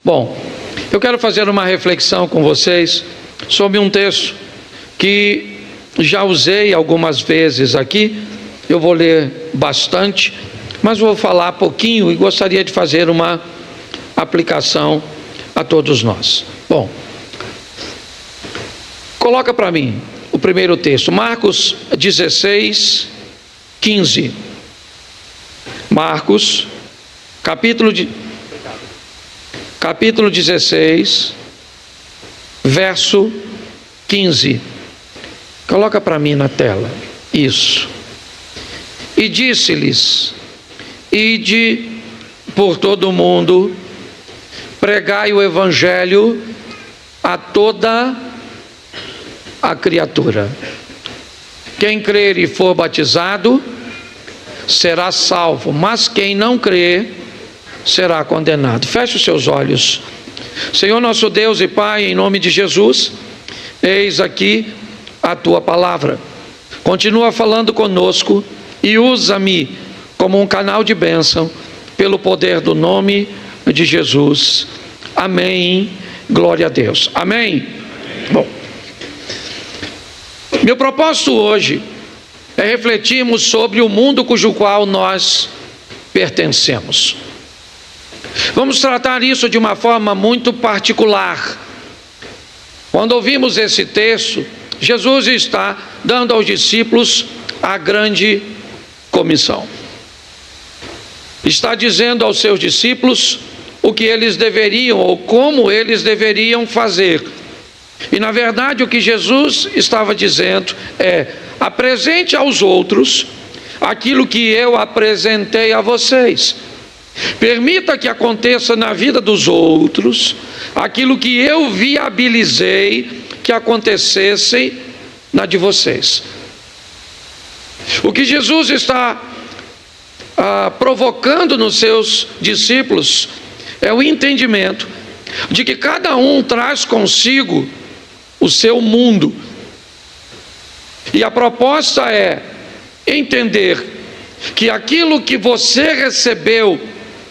Bom, eu quero fazer uma reflexão com vocês sobre um texto que já usei algumas vezes aqui. Eu vou ler bastante, mas vou falar pouquinho e gostaria de fazer uma aplicação a todos nós. Bom, coloca para mim o primeiro texto, Marcos 16, 15. Marcos, capítulo 16, verso 15. Coloca para mim na tela. Isso. E disse-lhes: ide por todo o mundo, pregai o evangelho a toda a criatura. Quem crer e for batizado será salvo, mas quem não crer será condenado. Feche os seus olhos. Senhor nosso Deus e Pai, em nome de Jesus, eis aqui a tua palavra. Continua falando conosco e usa-me como um canal de bênção, pelo poder do nome de Jesus. Amém. Glória a Deus. Amém. Bom, meu propósito hoje é refletirmos sobre o mundo cujo qual nós pertencemos. Vamos tratar isso de uma forma muito particular. Quando ouvimos esse texto, Jesus está dando aos discípulos a grande comissão. Está dizendo aos seus discípulos o que eles deveriam ou como eles deveriam fazer. E na verdade o que Jesus estava dizendo é: apresente aos outros aquilo que eu apresentei a vocês. Permita que aconteça na vida dos outros aquilo que eu viabilizei que acontecesse na de vocês. O que Jesus está provocando nos seus discípulos é o entendimento de que cada um traz consigo o seu mundo. E a proposta é entender que aquilo que você recebeu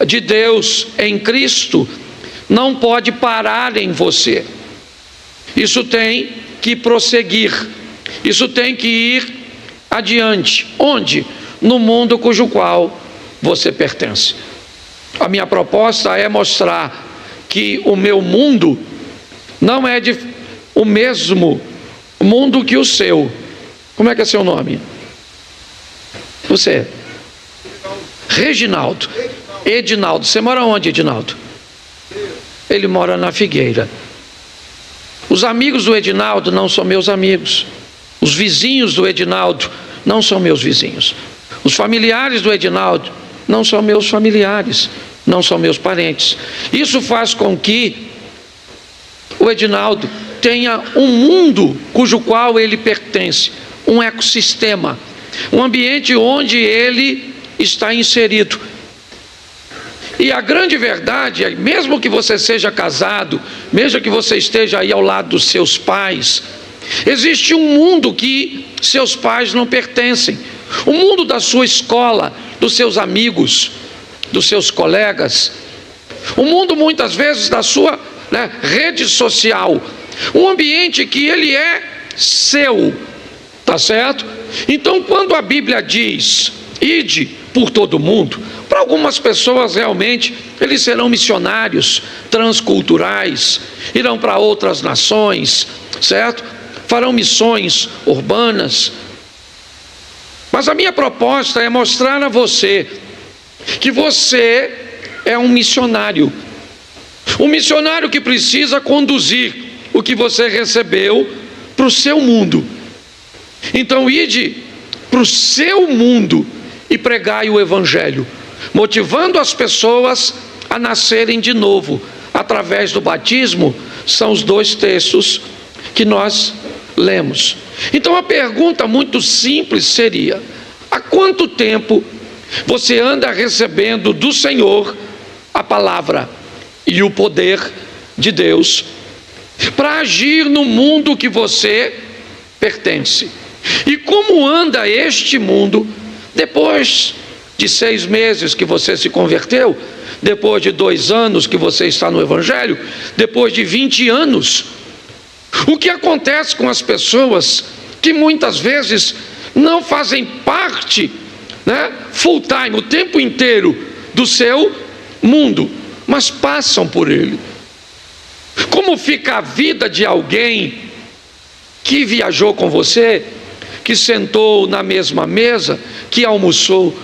de Deus em Cristo não pode parar em você. Isso tem que prosseguir. Isso tem que ir adiante. Onde? No mundo cujo qual você pertence. A minha proposta é mostrar que o meu mundo não é o mesmo mundo que o seu. Como é que é seu nome? Você? Reginaldo. Edinaldo. Você mora onde, Edinaldo? Ele mora na Figueira. Os amigos do Edinaldo não são meus amigos. Os vizinhos do Edinaldo não são meus vizinhos. Os familiares do Edinaldo não são meus familiares, não são meus parentes. Isso faz com que o Edinaldo tenha um mundo cujo qual ele pertence, um ecossistema, um ambiente onde ele está inserido. E a grande verdade é, mesmo que você seja casado, mesmo que você esteja aí ao lado dos seus pais, existe um mundo que seus pais não pertencem. O mundo da sua escola, dos seus amigos, dos seus colegas. O mundo muitas vezes da sua rede social. Um ambiente que ele é seu, tá certo? Então quando a Bíblia diz, ide por todo mundo, para algumas pessoas realmente eles serão missionários transculturais, irão para outras nações, certo? Farão missões urbanas. Mas a minha proposta é mostrar a você que você é um missionário que precisa conduzir o que você recebeu para o seu mundo. Então ide para o seu mundo e pregai o evangelho, motivando as pessoas a nascerem de novo através do batismo. São os dois textos que nós lemos. Então a pergunta muito simples seria: há quanto tempo você anda recebendo do Senhor a palavra e o poder de Deus para agir no mundo que você pertence? E como anda este mundo depois de 6 meses que você se converteu, depois de 2 anos que você está no Evangelho, depois de 20 anos. O que acontece com as pessoas que muitas vezes não fazem parte, full time, o tempo inteiro do seu mundo, mas passam por ele? Como fica a vida de alguém que viajou com você, que sentou na mesma mesa, que almoçou,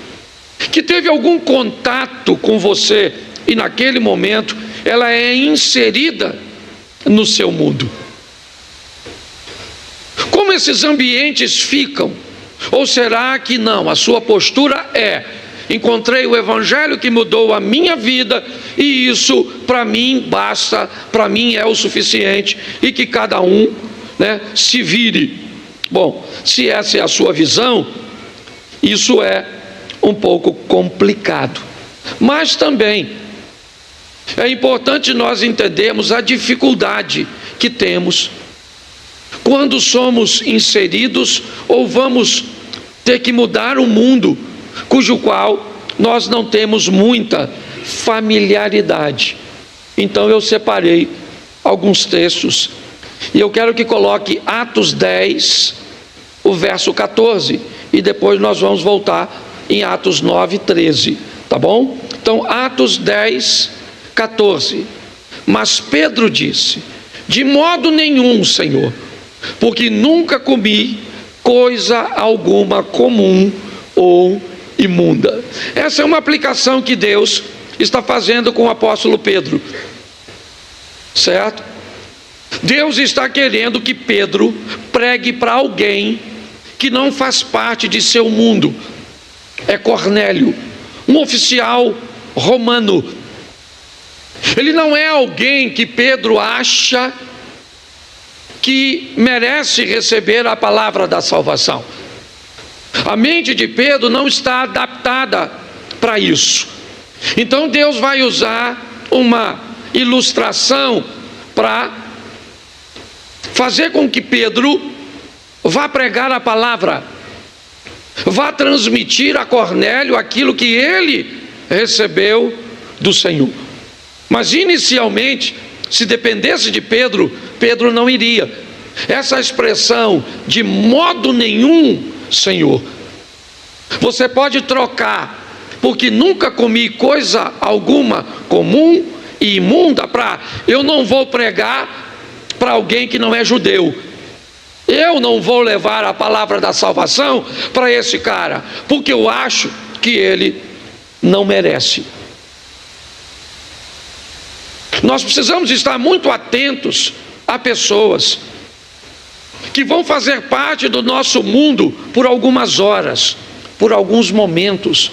que teve algum contato com você e naquele momento ela é inserida no seu mundo? Como esses ambientes ficam? Ou será que não? A sua postura é: encontrei o Evangelho que mudou a minha vida e isso para mim basta, para mim é o suficiente, e que cada um se vire. Bom, se essa é a sua visão, isso é um pouco complicado. Mas também é importante nós entendermos a dificuldade que temos quando somos inseridos ou vamos ter que mudar um mundo cujo qual nós não temos muita familiaridade. Então eu separei alguns textos e eu quero que coloque Atos 10, o verso 14, e depois nós vamos voltar em Atos 9, 13, tá bom? Então Atos 10, 14. Mas Pedro disse: de modo nenhum, Senhor, porque nunca comi coisa alguma comum ou imunda. Essa é uma aplicação que Deus está fazendo com o apóstolo Pedro, certo? Deus está querendo que Pedro pregue para alguém que não faz parte de seu mundo. É Cornélio, um oficial romano. Ele não é alguém que Pedro acha que merece receber a palavra da salvação. A mente de Pedro não está adaptada para isso. Então Deus vai usar uma ilustração para fazer com que Pedro vá pregar a palavra, vá transmitir a Cornélio aquilo que ele recebeu do Senhor. Mas inicialmente, se dependesse de Pedro, Pedro não iria. Essa expressão, de modo nenhum, Senhor, você pode trocar, porque nunca comi coisa alguma comum e imunda, para eu não vou pregar para alguém que não é judeu. Eu não vou levar a palavra da salvação para esse cara, porque eu acho que ele não merece. Nós precisamos estar muito atentos a pessoas que vão fazer parte do nosso mundo por algumas horas, por alguns momentos,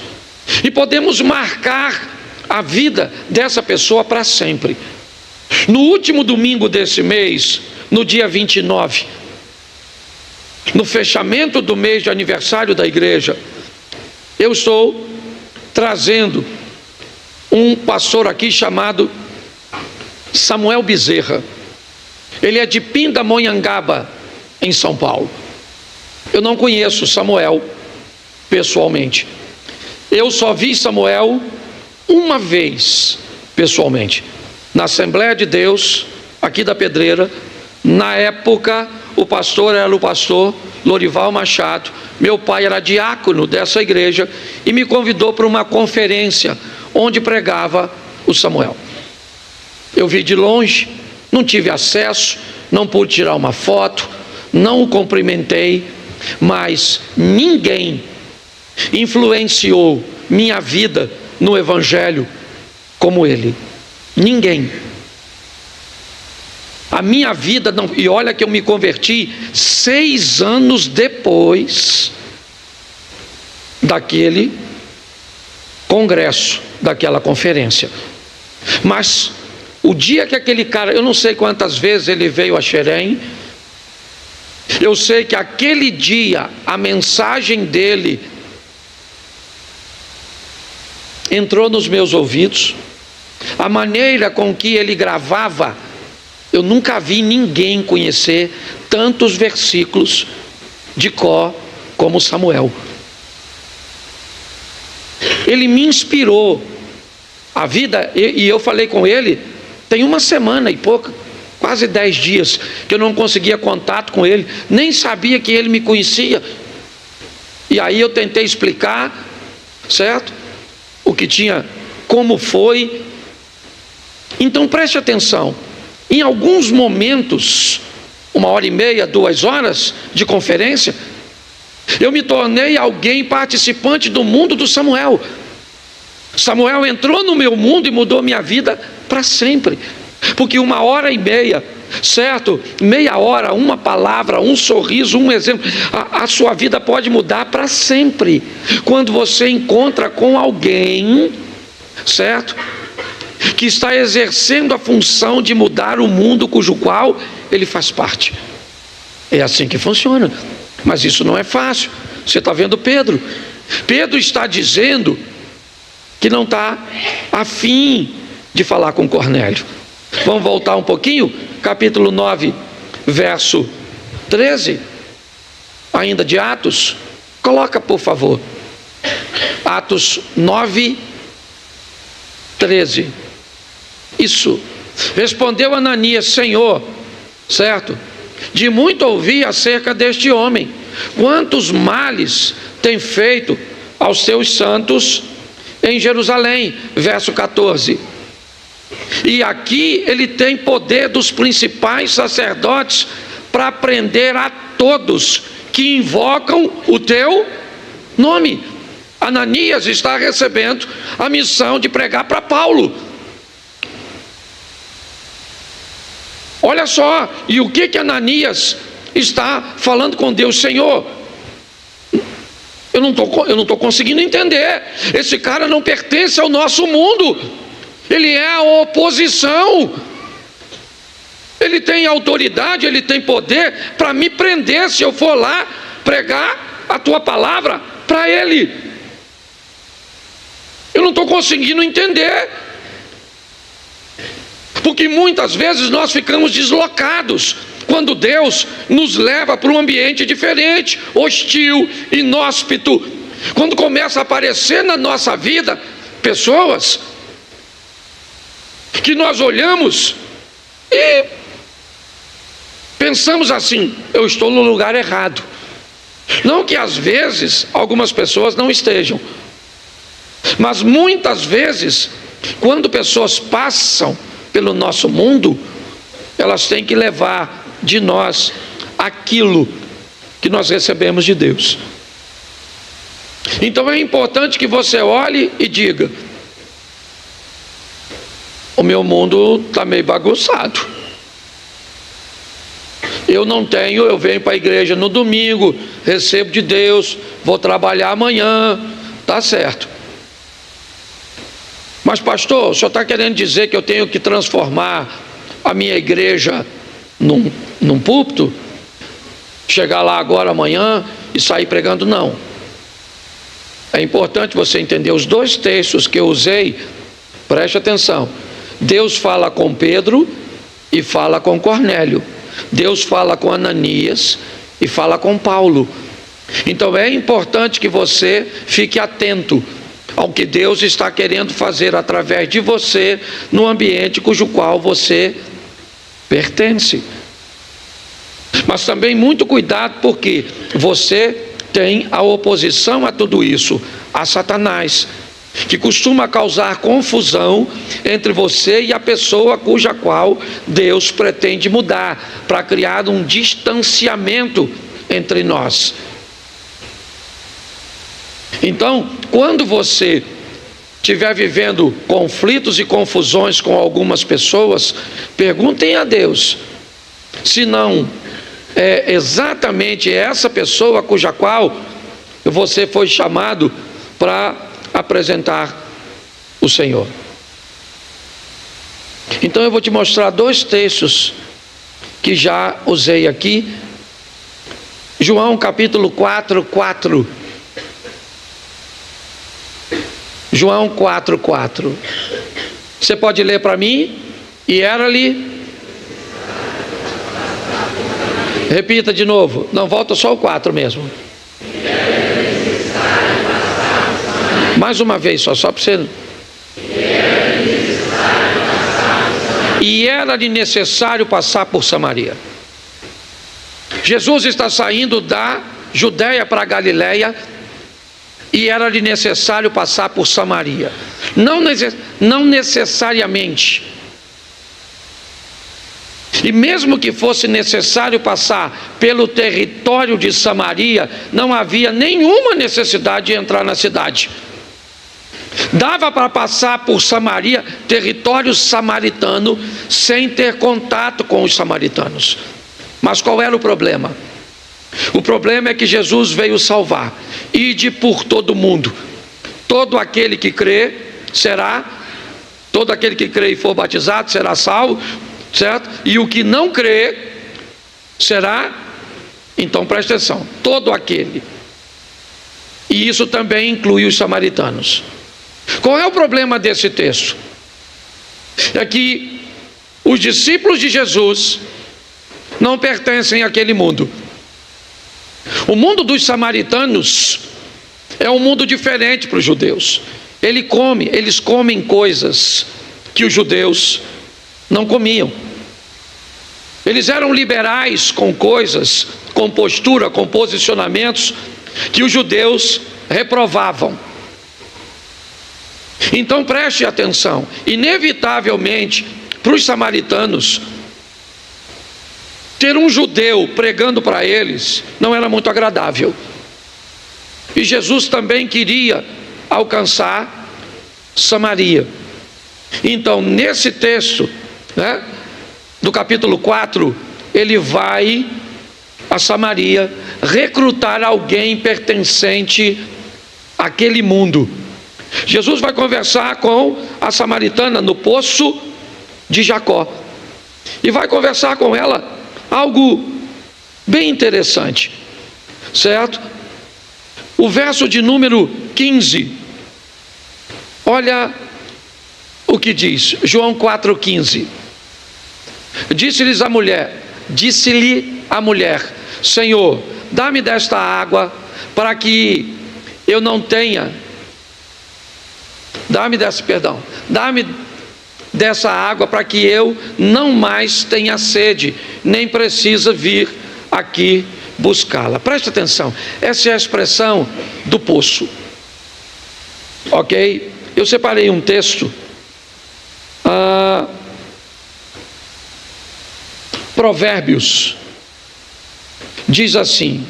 e podemos marcar a vida dessa pessoa para sempre. No último domingo desse mês, no dia 29, no fechamento do mês de aniversário da igreja, eu estou trazendo um pastor aqui chamado Samuel Bezerra. Ele é de Pindamonhangaba, em São Paulo. Eu não conheço Samuel pessoalmente. Eu só vi Samuel uma vez pessoalmente, na Assembleia de Deus aqui da Pedreira. Na época o pastor era o pastor Lorival Machado. Meu pai era diácono dessa igreja e me convidou para uma conferência onde pregava o Samuel. Eu vi de longe, não tive acesso, não pude tirar uma foto, não o cumprimentei, mas ninguém influenciou minha vida no Evangelho como ele. Ninguém. A minha vida não. E olha que eu me converti 6 anos depois daquele congresso, daquela conferência. Mas o dia que aquele cara, eu não sei quantas vezes ele veio a Xerém, eu sei que aquele dia a mensagem dele entrou nos meus ouvidos. A maneira com que ele gravava, eu nunca vi ninguém conhecer tantos versículos de cor como Samuel. Ele me inspirou a vida, e eu falei com ele, tem uma semana e pouco, quase 10 dias, que eu não conseguia contato com ele, nem sabia que ele me conhecia. E aí eu tentei explicar, certo? O que tinha, como foi. Então preste atenção, em alguns momentos, 1h30, 2 horas de conferência, eu me tornei alguém participante do mundo do Samuel. Samuel entrou no meu mundo e mudou minha vida para sempre. Porque 1h30, certo? Meia hora, uma palavra, um sorriso, um exemplo, a sua vida pode mudar para sempre. Quando você encontra com alguém, certo? Que está exercendo a função de mudar o mundo cujo qual ele faz parte. É assim que funciona. Mas isso não é fácil. Você está vendo Pedro? Pedro está dizendo que não está afim de falar com Cornélio. Vamos voltar um pouquinho, capítulo 9, verso 13, ainda de Atos. Coloca, por favor, Atos 9, 13. Isso. Respondeu Ananias: Senhor, certo? De muito ouvi acerca deste homem, quantos males tem feito aos teus santos em Jerusalém. Verso 14. E aqui ele tem poder dos principais sacerdotes para prender a todos que invocam o teu nome. Ananias está recebendo a missão de pregar para Paulo. Olha só, e o que Ananias está falando com Deus? Senhor, eu não estou conseguindo entender. Esse cara não pertence ao nosso mundo. Ele é a oposição. Ele tem autoridade, ele tem poder para me prender se eu for lá pregar a tua palavra para ele. Eu não estou conseguindo entender. Porque muitas vezes nós ficamos deslocados quando Deus nos leva para um ambiente diferente, hostil, inóspito. Quando começa a aparecer na nossa vida pessoas que nós olhamos e pensamos assim: eu estou no lugar errado. Não que às vezes algumas pessoas não estejam, mas muitas vezes, quando pessoas passam pelo nosso mundo, elas têm que levar de nós aquilo que nós recebemos de Deus. Então é importante que você olhe e diga: o meu mundo está meio bagunçado. Eu venho para a igreja no domingo, recebo de Deus, vou trabalhar amanhã, tá certo. Mas pastor, o senhor está querendo dizer que eu tenho que transformar a minha igreja num púlpito? Chegar lá agora amanhã e sair pregando? Não. É importante você entender os 2 textos que eu usei. Preste atenção. Deus fala com Pedro e fala com Cornélio. Deus fala com Ananias e fala com Paulo. Então é importante que você fique atento ao que Deus está querendo fazer através de você no ambiente cujo qual você pertence. Mas também muito cuidado, porque você tem a oposição a tudo isso, a Satanás, que costuma causar confusão entre você e a pessoa cuja qual Deus pretende mudar, para criar um distanciamento entre nós. Então, quando você estiver vivendo conflitos e confusões com algumas pessoas, perguntem a Deus se não é exatamente essa pessoa cuja qual você foi chamado para apresentar o Senhor. Então eu vou te mostrar 2 textos que já usei aqui. João capítulo 4, 4. João 4, 4. Você pode ler para mim? E era-lhe... Repita de novo. Não, volta só o 4 mesmo. Mais uma vez só para você... e era-lhe necessário passar por Samaria. Jesus está saindo da Judéia para a Galiléia e era-lhe necessário passar por Samaria. Não necessariamente. E mesmo que fosse necessário passar pelo território de Samaria, não havia nenhuma necessidade de entrar na cidade. Dava para passar por Samaria, território samaritano, sem ter contato com os samaritanos. Mas qual era o problema? O problema é que Jesus veio salvar. Ide por todo mundo. Todo aquele que crê e for batizado será salvo, certo? E o que não crê será, então presta atenção, todo aquele. E isso também inclui os samaritanos. Qual é o problema desse texto? É que os discípulos de Jesus não pertencem àquele mundo. O mundo dos samaritanos é um mundo diferente para os judeus. Eles comem coisas que os judeus não comiam. Eles eram liberais com coisas, com postura, com posicionamentos que os judeus reprovavam. Então preste atenção, inevitavelmente para os samaritanos, ter um judeu pregando para eles não era muito agradável. E Jesus também queria alcançar Samaria. Então nesse texto, do capítulo 4, ele vai a Samaria recrutar alguém pertencente àquele mundo. Jesus vai conversar com a samaritana no poço de Jacó e vai conversar com ela algo bem interessante, certo? O verso de número 15, olha o que diz, João 4,15. Disse-lhe a mulher, Senhor, dá-me desta água para que eu não tenha, dá-me dessa água para que eu não mais tenha sede, nem precisa vir aqui buscá-la. Preste atenção, essa é a expressão do poço, ok? Eu separei um texto, Provérbios, diz assim: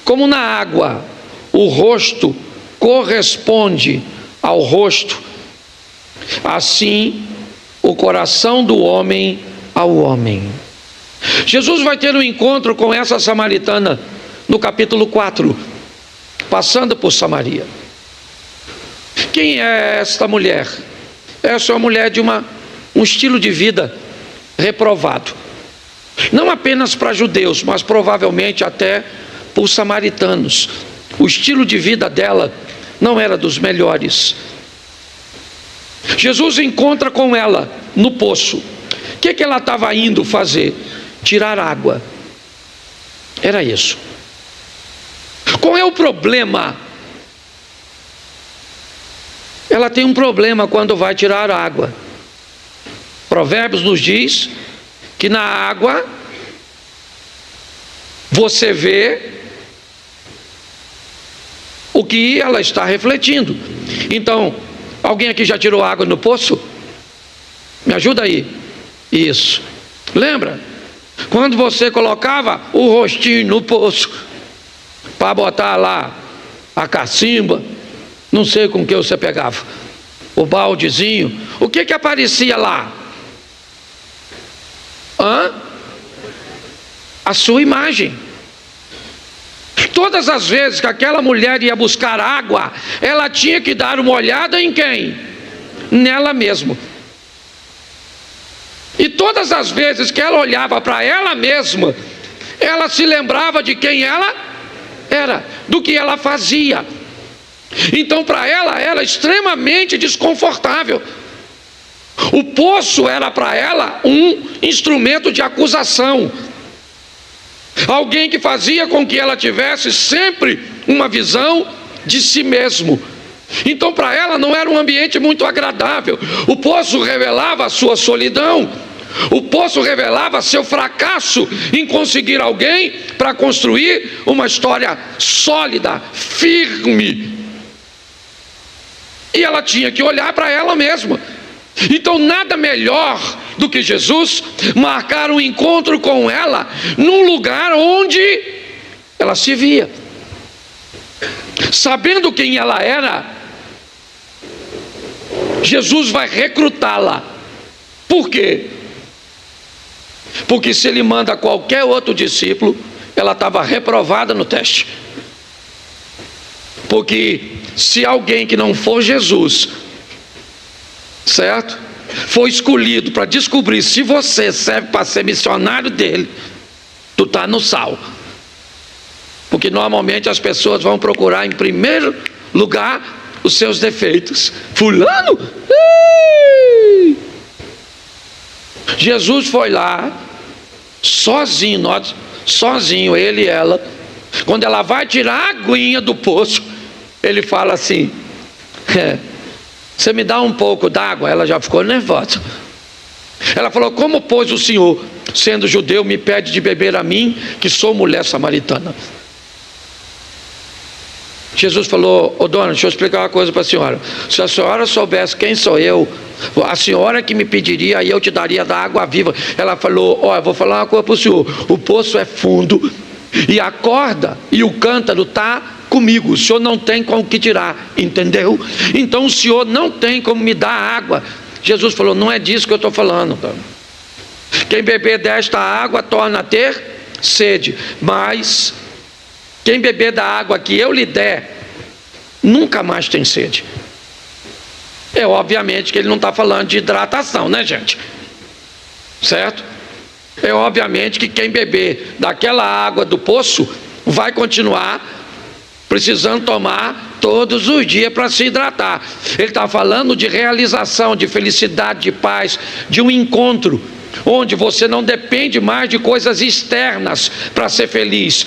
como na água o rosto corresponde ao rosto, assim o coração do homem ao homem. Jesus vai ter um encontro com essa samaritana no capítulo 4, passando por Samaria. Quem é esta mulher? Essa é uma mulher de um estilo de vida reprovado, não apenas para judeus, mas provavelmente até por samaritanos. O estilo de vida dela não era dos melhores. Jesus encontra com ela no poço. O que ela estava indo fazer? Tirar água. Era isso. Qual é o problema? Ela tem um problema quando vai tirar água. Provérbios nos diz que na água você vê o que ela está refletindo. Então, alguém aqui já tirou água no poço? Me ajuda aí. Isso. Lembra? Quando você colocava o rostinho no poço para botar lá a cacimba, não sei com que você pegava, o baldezinho, o que aparecia lá? A sua imagem. Todas as vezes que aquela mulher ia buscar água, ela tinha que dar uma olhada em quem? Nela mesma. E todas as vezes que ela olhava para ela mesma, ela se lembrava de quem ela era, do que ela fazia. Então para ela era extremamente desconfortável. O poço era para ela um instrumento de acusação, alguém que fazia com que ela tivesse sempre uma visão de si mesmo. Então para ela não era um ambiente muito agradável. O poço revelava a sua solidão, O poço revelava seu fracasso em conseguir alguém para construir uma história sólida, firme. E ela tinha que olhar para ela mesma. Então nada melhor do que Jesus marcar um encontro com ela num lugar onde ela se via. Sabendo quem ela era, Jesus vai recrutá-la. Por quê? Porque se ele manda qualquer outro discípulo, ela estava reprovada no teste. Porque se alguém que não for Jesus, certo, for escolhido para descobrir se você serve para ser missionário dele, tu está no sal. Porque normalmente as pessoas vão procurar em primeiro lugar os seus defeitos. Fulano? Ei! Jesus foi lá, sozinho, ele e ela. Quando ela vai tirar a aguinha do poço, ele fala assim: você me dá um pouco d'água? Ela já ficou nervosa. Ela falou: como pois o senhor, sendo judeu, me pede de beber a mim, que sou mulher samaritana? Jesus falou: ô dona, deixa eu explicar uma coisa para a senhora. Se a senhora soubesse quem sou eu, a senhora que me pediria, e eu te daria da água viva. Ela falou: ó, eu vou falar uma coisa para o senhor. O poço é fundo, e a corda e o cântaro está comigo. O senhor não tem como que tirar, entendeu? Então o senhor não tem como me dar água. Jesus falou: não é disso que eu estou falando. Quem beber desta água torna a ter sede, mas quem beber da água que eu lhe der, nunca mais tem sede. É obviamente que ele não está falando de hidratação, né, gente? Certo? É obviamente que quem beber daquela água do poço vai continuar precisando tomar todos os dias para se hidratar. Ele está falando de realização, de felicidade, de paz, de um encontro onde você não depende mais de coisas externas para ser feliz.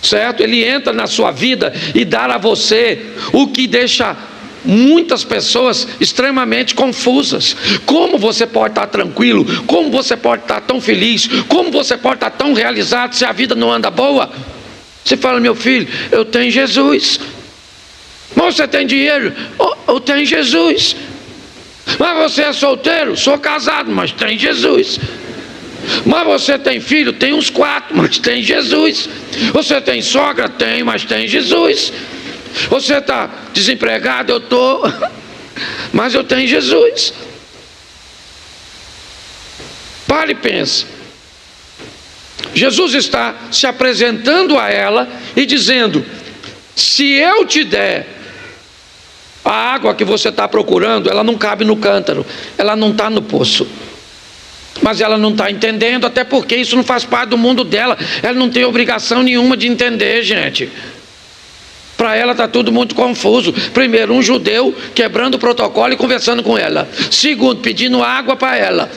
Certo? Ele entra na sua vida e dá a você o que deixa muitas pessoas extremamente confusas. Como você pode estar tranquilo? Como você pode estar tão feliz? Como você pode estar tão realizado se a vida não anda boa? Você fala: meu filho, eu tenho Jesus. Mas você tem dinheiro? Eu tenho Jesus. Mas você é solteiro? Sou casado, mas tem Jesus. Mas você tem filho? Tem uns 4, mas tem Jesus. Você tem sogra? Tem, mas tem Jesus. Você está desempregado? Eu estou, mas eu tenho Jesus. Pare e pense. Jesus está se apresentando a ela e dizendo: se eu te der a água que você está procurando, ela não cabe no cântaro, ela não está no poço. Mas ela não está entendendo, até porque isso não faz parte do mundo dela. Ela não tem obrigação nenhuma de entender, gente. Para ela está tudo muito confuso. Primeiro, um judeu quebrando o protocolo e conversando com ela. Segundo, pedindo água para ela.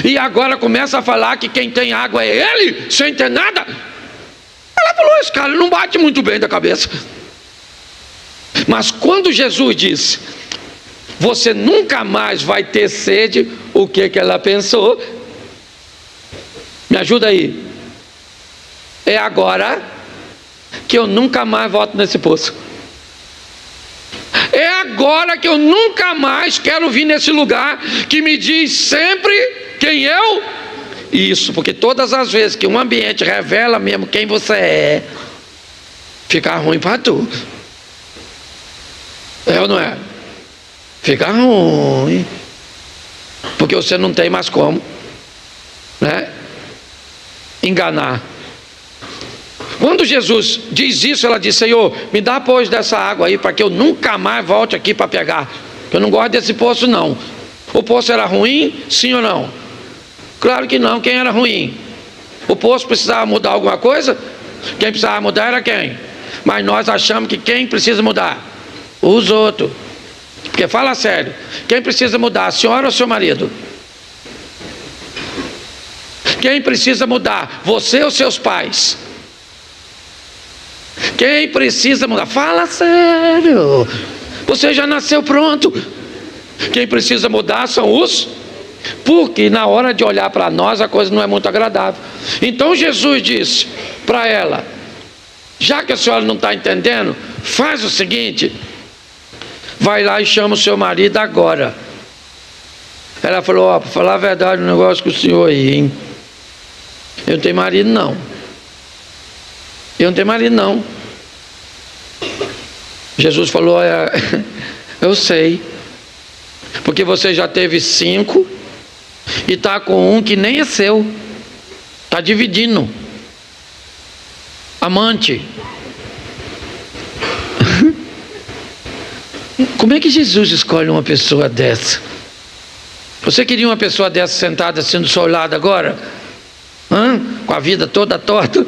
E agora começa a falar que quem tem água é ele, sem ter nada. Ela falou: esse cara não bate muito bem da cabeça. Mas quando Jesus disse: você nunca mais vai ter sede, o que ela pensou? Me ajuda aí. É agora que eu nunca mais volto nesse poço. É agora que eu nunca mais quero vir nesse lugar que me diz sempre quem eu... Isso, porque todas as vezes que um ambiente revela mesmo quem você é, fica ruim para tu. É ou não é? Fica ruim, porque você não tem mais como, né, enganar. Quando Jesus diz isso, ela diz: Senhor, me dá pois dessa água aí, para que eu nunca mais volte aqui para pegar, que eu não gosto desse poço não. O poço era ruim, sim ou não? Claro que não. Quem era ruim? O poço precisava mudar alguma coisa? Quem precisava mudar era quem? Mas nós achamos que quem precisa mudar? Os outros. Porque fala sério, quem precisa mudar, a senhora ou seu marido? Quem precisa mudar, você ou seus pais? Quem precisa mudar? Fala sério, você já nasceu pronto. Quem precisa mudar são os Porque na hora de olhar para nós a coisa não é muito agradável. Então Jesus disse para ela: já que a senhora não está entendendo, faz o seguinte, vai lá e chama o seu marido agora. Ela falou: ó, para falar a verdade, um negócio com o senhor aí, hein? Eu não tenho marido não. Eu não tenho marido não. Jesus falou: eu sei, porque você já teve 5 e está com um que nem é seu, está dividindo. Amante. Como é que Jesus escolhe uma pessoa dessa? Você queria uma pessoa dessa sentada assim do seu lado agora? Com a vida toda torta?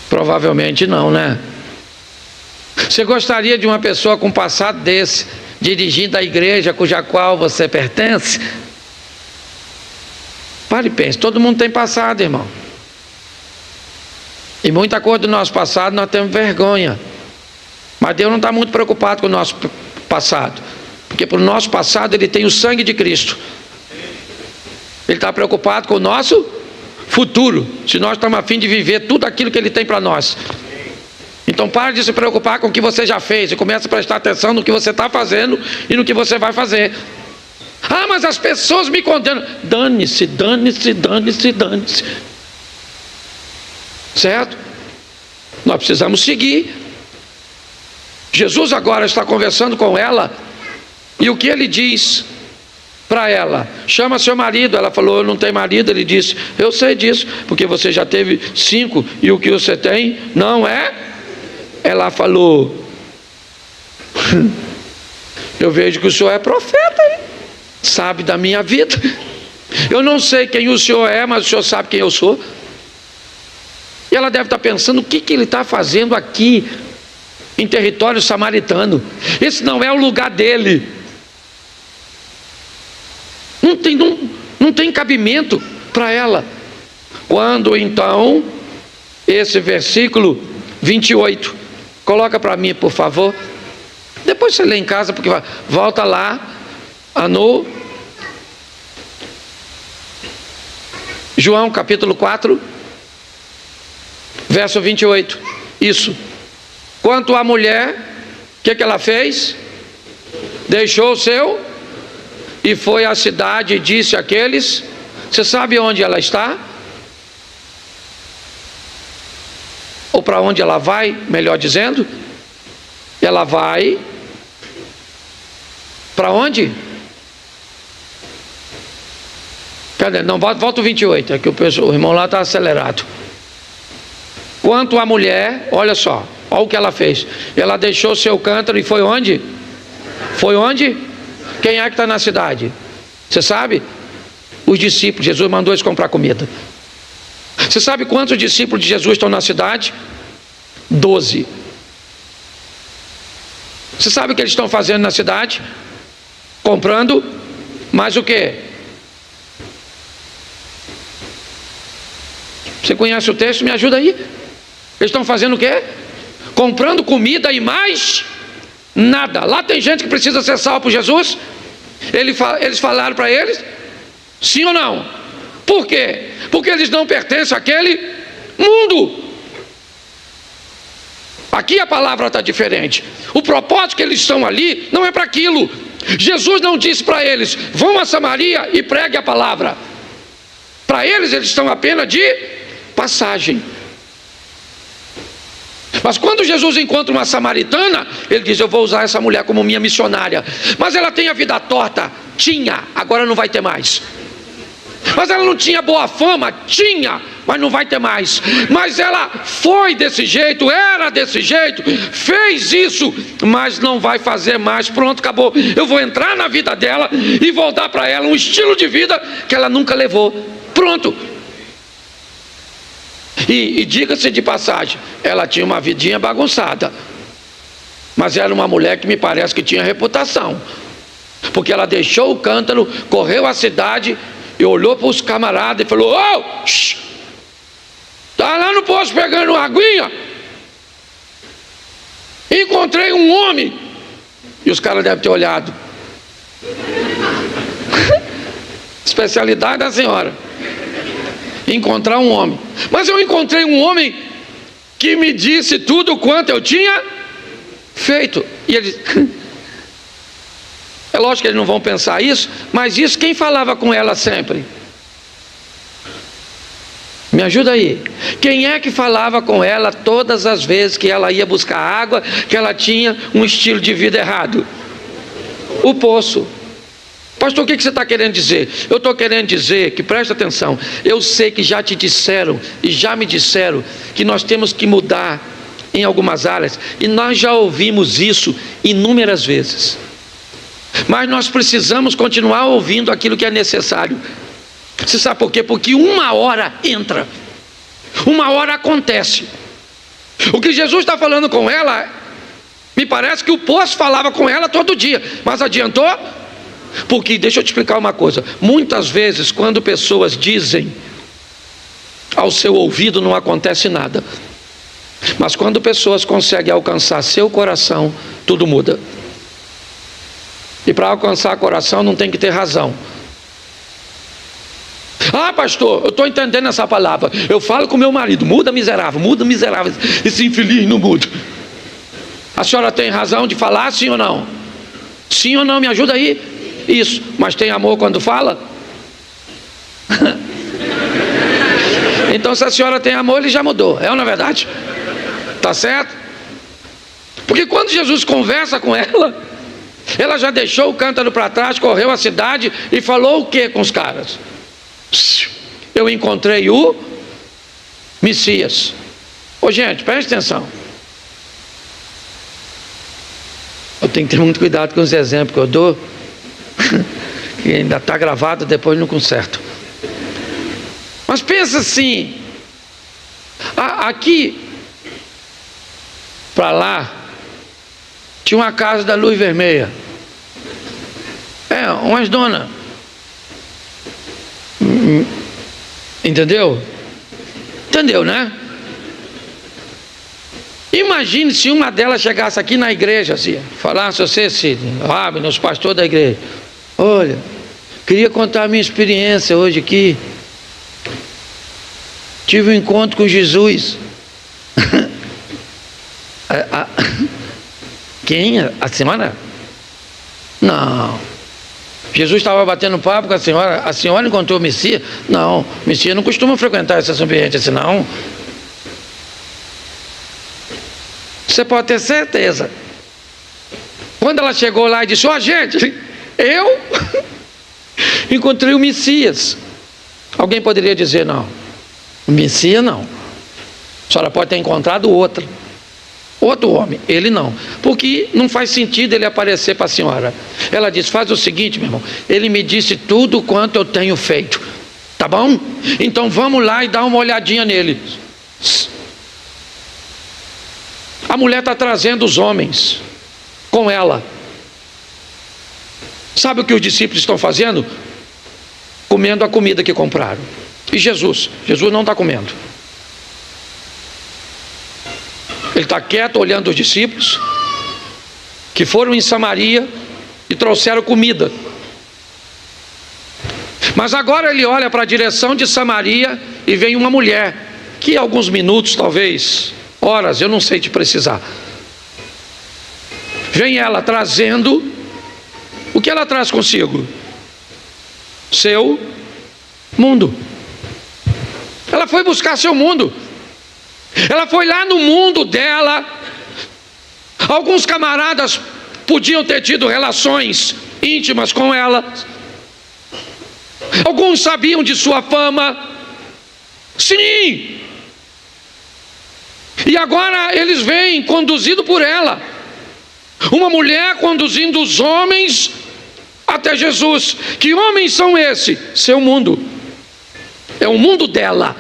Provavelmente não, né? Você gostaria de uma pessoa com um passado desse, dirigindo a igreja cuja qual você pertence? Pare e pense, todo mundo tem passado, irmão. E muita coisa do nosso passado nós temos vergonha. Mas Deus não está muito preocupado com o nosso passado, porque para o nosso passado Ele tem o sangue de Cristo. Ele está preocupado com o nosso futuro, se nós estamos a fim de viver tudo aquilo que Ele tem para nós. Então pare de se preocupar com o que você já fez e comece a prestar atenção no que você está fazendo e no que você vai fazer. Ah, mas as pessoas me condenam. Dane-se, dane-se, dane-se, dane-se. Certo? Nós precisamos seguir. Jesus agora está conversando com ela, e o que ele diz para ela? Chama seu marido. Ela falou: eu não tenho marido. Ele disse: eu sei disso, porque você já teve 5 e o que você tem não é. Ela falou: eu vejo que o senhor é profeta, hein? Sabe da minha vida. Eu não sei quem o senhor é, mas o senhor sabe quem eu sou. E ela deve estar pensando: o que ele está fazendo aqui em território samaritano? Esse não é o lugar dele. Não tem cabimento para ela. Quando então, esse versículo 28, coloca para mim, por favor. Depois você lê em casa, porque volta lá no João capítulo 4, verso 28. Isso. Quanto à mulher, o que ela fez? Deixou o seu e foi à cidade e disse àqueles. Você sabe onde ela está? Ou para onde ela vai, melhor dizendo? Ela vai para onde? Cadê? Não, volta o 28, é que o irmão lá está acelerado. Quanto à mulher, olha só, olha o que ela fez. Ela deixou seu cântaro e foi onde? Foi onde? Quem é que está na cidade? Você sabe? Os discípulos. Jesus mandou eles comprar comida. Você sabe quantos discípulos de Jesus estão na cidade? 12. Você sabe o que eles estão fazendo na cidade? Comprando, mais o quê? Você conhece o texto? Me ajuda aí. Eles estão fazendo o quê? Comprando comida e mais nada. Lá tem gente que precisa ser salvo por Jesus. Eles falaram para eles, sim ou não? Por quê? Porque eles não pertencem àquele mundo. Aqui a palavra está diferente. O propósito que eles estão ali não é para aquilo. Jesus não disse para eles: vão a Samaria e pregue a palavra. Para eles estão apenas de passagem. Mas quando Jesus encontra uma samaritana, ele diz: eu vou usar essa mulher como minha missionária. Mas ela tem a vida torta? Tinha, agora não vai ter mais. Mas ela não tinha boa fama? Tinha, mas não vai ter mais. Mas ela foi desse jeito, era desse jeito, fez isso, mas não vai fazer mais. Pronto, acabou. Eu vou entrar na vida dela e vou dar para ela um estilo de vida que ela nunca levou. Pronto. E diga-se de passagem, ela tinha uma vidinha bagunçada, mas era uma mulher que me parece que tinha reputação, porque ela deixou o cântaro, correu à cidade e olhou para os camaradas e falou: ô, está lá no poço pegando uma aguinha, encontrei um homem. E os caras devem ter olhado: especialidade da senhora. Encontrar um homem. Mas eu encontrei um homem que me disse tudo quanto eu tinha feito. E ele... É lógico que eles não vão pensar isso, mas isso quem falava com ela sempre? Me ajuda aí. Quem é que falava com ela todas as vezes que ela ia buscar água, que ela tinha um estilo de vida errado? O poço. Pastor, o que você está querendo dizer? Eu estou querendo dizer que, presta atenção, eu sei que já te disseram e já me disseram que nós temos que mudar em algumas áreas, e nós já ouvimos isso inúmeras vezes, mas nós precisamos continuar ouvindo aquilo que é necessário. Você sabe por quê? Porque uma hora entra, uma hora acontece. O que Jesus está falando com ela, me parece que o poço falava com ela todo dia, mas adiantou? Porque, deixa eu te explicar uma coisa, muitas vezes quando pessoas dizem ao seu ouvido não acontece nada, mas quando pessoas conseguem alcançar seu coração, tudo muda. E para alcançar o coração não tem que ter razão. Ah, pastor, eu estou entendendo essa palavra. Eu falo com meu marido, muda miserável, esse infeliz não muda. A senhora tem razão de falar, sim ou não? Sim ou não, me ajuda aí? Isso, mas tem amor quando fala? Então se a senhora tem amor, ele já mudou, é ou não é verdade? Tá certo? Porque quando Jesus conversa com ela, ela já deixou o cântaro para trás, correu a cidade e falou o que com os caras? Eu encontrei o Messias. Ô gente, preste atenção. Eu tenho que ter muito cuidado com os exemplos que eu dou, que ainda está gravado, depois não conserto. Mas pensa assim, aqui para lá tinha uma casa da luz vermelha, umas donas, entendeu, né? Imagine se uma delas chegasse aqui na igreja assim, falasse você, Sidney, Rabino, os pastores da igreja: olha, queria contar a minha experiência hoje aqui, tive um encontro com Jesus. Quem? A semana? Não. Jesus estava batendo papo com a senhora encontrou o Messias? Não, o Messias não costuma frequentar esses ambientes assim, não. Você pode ter certeza. Quando ela chegou lá e disse: ó, gente, eu encontrei o Messias. Alguém poderia dizer: não, o Messias não. A senhora pode ter encontrado outro homem, ele não, porque não faz sentido ele aparecer para a senhora. Ela disse: faz o seguinte, meu irmão, ele me disse tudo quanto eu tenho feito, tá bom? Então vamos lá e dar uma olhadinha nele. A mulher está trazendo os homens com ela. Sabe o que os discípulos estão fazendo? Comendo a comida que compraram. E Jesus não está comendo. Ele está quieto olhando os discípulos que foram em Samaria e trouxeram comida. Mas agora ele olha para a direção de Samaria e vem uma mulher que alguns minutos, talvez horas, eu não sei te precisar, vem ela trazendo o que ela traz consigo? Seu mundo. Ela foi buscar seu mundo. Ela foi lá no mundo dela. Alguns camaradas podiam ter tido relações íntimas com ela. Alguns sabiam de sua fama. Sim. E agora eles vêm conduzido por ela. Uma mulher conduzindo os homens até Jesus. Que homens são esses? Seu mundo. É o mundo dela.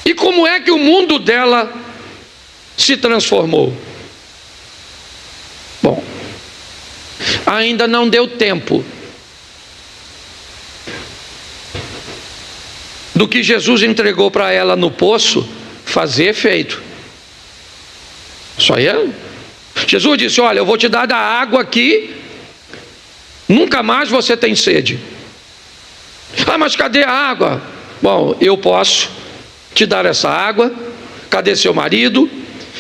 E como é que o mundo dela se transformou? Bom, ainda não deu tempo do que Jesus entregou para ela no poço fazer efeito. Isso aí é. Jesus disse: olha, eu vou te dar da água aqui Nunca mais você tem sede. Ah, mas cadê a água? Bom, eu posso te dar essa água. Cadê seu marido?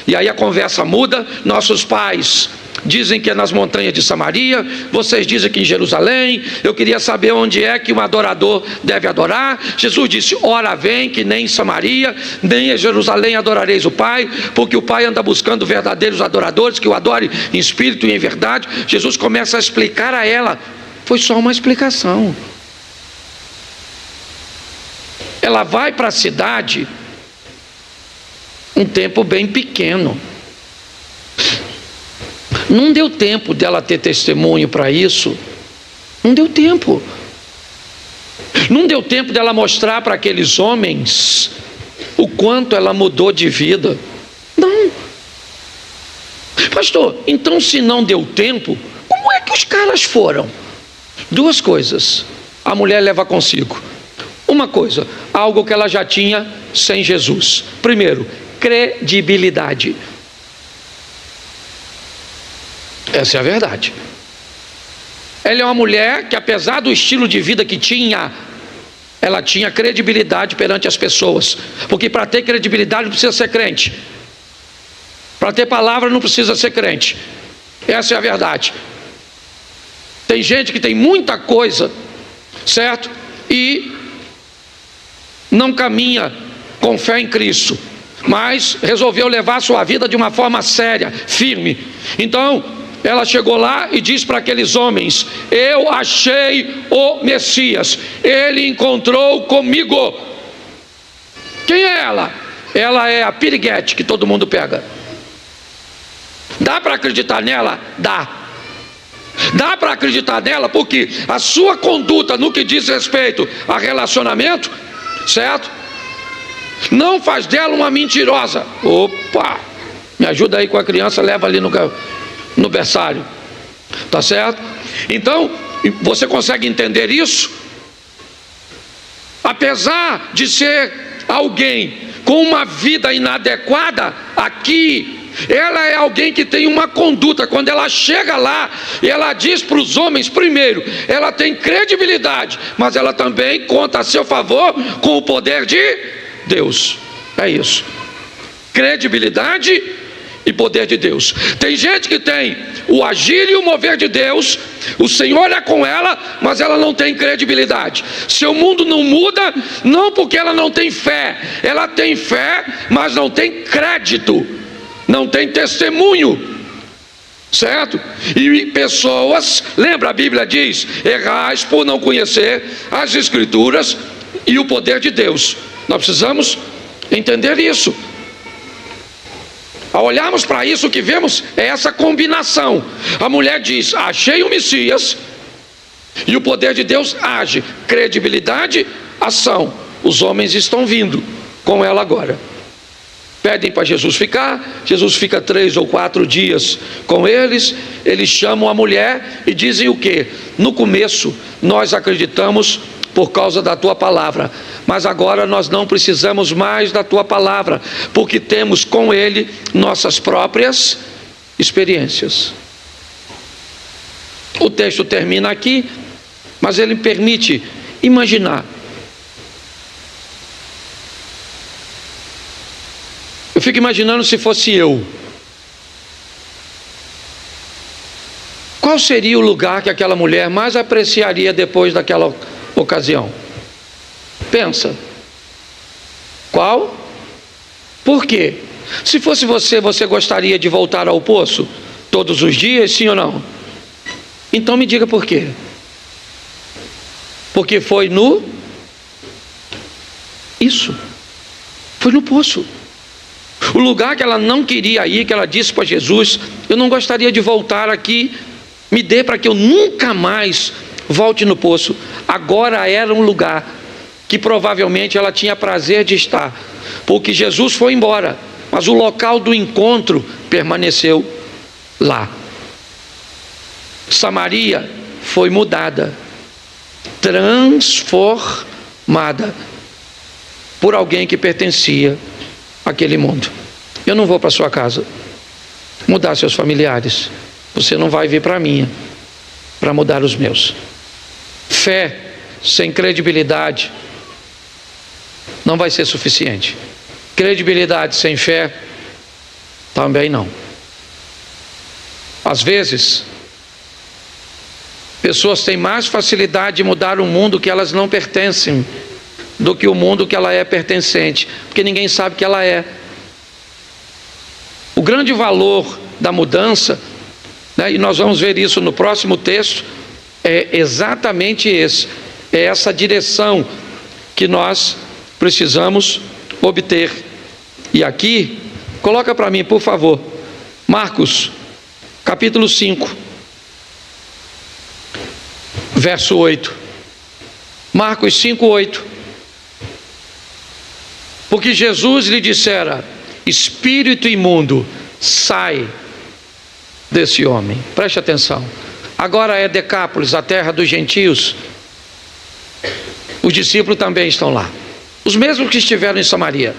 E aí a conversa muda. Nossos pais dizem que é nas montanhas de Samaria, vocês dizem que em Jerusalém. Eu queria saber onde é que um adorador deve adorar. Jesus disse: ora vem, que nem em Samaria, nem em Jerusalém adorareis o Pai, porque o Pai anda buscando verdadeiros adoradores, que o adore em espírito e em verdade. Jesus começa a explicar a ela. Foi só uma explicação. Ela vai para a cidade um tempo bem pequeno. Não deu tempo dela ter testemunho para isso. Não deu tempo. Não deu tempo dela mostrar para aqueles homens o quanto ela mudou de vida. Não. Pastor, então se não deu tempo, como é que os caras foram? Duas coisas a mulher leva consigo. Uma coisa, algo que ela já tinha sem Jesus. Primeiro, credibilidade. Essa é a verdade. Ela é uma mulher que, apesar do estilo de vida que tinha, ela tinha credibilidade perante as pessoas. Porque para ter credibilidade não precisa ser crente. Para ter palavra não precisa ser crente. Essa é a verdade. Tem gente que tem muita coisa, certo? E não caminha com fé em Cristo, mas resolveu levar a sua vida de uma forma séria, firme. Então ela chegou lá e diz para aqueles homens: eu achei o Messias, ele encontrou comigo. Quem é ela? Ela é a piriguete que todo mundo pega. Dá para acreditar nela? Dá. Dá para acreditar nela porque a sua conduta no que diz respeito a relacionamento, certo? Não faz dela uma mentirosa. Opa! Me ajuda aí com a criança, leva ali no berçário. Tá certo? Então, você consegue entender isso? Apesar de ser alguém com uma vida inadequada, aqui ela é alguém que tem uma conduta. Quando ela chega lá, ela diz para os homens, primeiro, ela tem credibilidade, mas ela também conta a seu favor com o poder de Deus. É isso. Credibilidade e poder de Deus. Tem gente que tem o agir e o mover de Deus, o Senhor é com ela, mas ela não tem credibilidade. Seu mundo não muda, não porque ela não tem fé. Ela tem fé, mas não tem crédito, não tem testemunho, certo? E pessoas, lembra, a Bíblia diz: errais por não conhecer as Escrituras e o poder de Deus. Nós precisamos entender isso. Ao olharmos para isso, o que vemos é essa combinação. A mulher diz: achei o Messias, e o poder de Deus age. Credibilidade, ação. Os homens estão vindo com ela agora. Pedem para Jesus ficar. Jesus fica 3 ou 4 dias com eles. Eles chamam a mulher e dizem o quê? No começo nós acreditamos por causa da tua palavra, mas agora nós não precisamos mais da tua palavra, porque temos com ele nossas próprias experiências. O texto termina aqui, mas ele permite imaginar. Eu fico imaginando se fosse eu. Qual seria o lugar que aquela mulher mais apreciaria depois daquela ocasião? Pensa. Qual? Por quê? Se fosse você, você gostaria de voltar ao poço todos os dias, sim ou não? Então me diga por quê. Porque foi no... Isso. Foi no poço. O lugar que ela não queria ir, que ela disse para Jesus: eu não gostaria de voltar aqui, me dê para que eu nunca mais volte no poço. Agora era um lugar que provavelmente ela tinha prazer de estar, porque Jesus foi embora, mas o local do encontro permaneceu lá. Samaria foi mudada, transformada por alguém que pertencia àquele mundo. Eu não vou para sua casa mudar seus familiares, você não vai vir para a minha para mudar os meus. Fé sem credibilidade não vai ser suficiente. Credibilidade sem fé também não. Às vezes, pessoas têm mais facilidade de mudar o mundo que elas não pertencem do que o mundo que ela é pertencente, porque ninguém sabe que ela é. O grande valor da mudança, né, e nós vamos ver isso no próximo texto, é exatamente esse. É essa direção que nós precisamos obter. E aqui, coloca para mim, por favor, Marcos, capítulo 5, verso 8. Marcos 5, 8. Porque Jesus lhe dissera: espírito imundo, sai desse homem. Preste atenção. Agora é Decápolis, a terra dos gentios. Os discípulos também estão lá, os mesmos que estiveram em Samaria.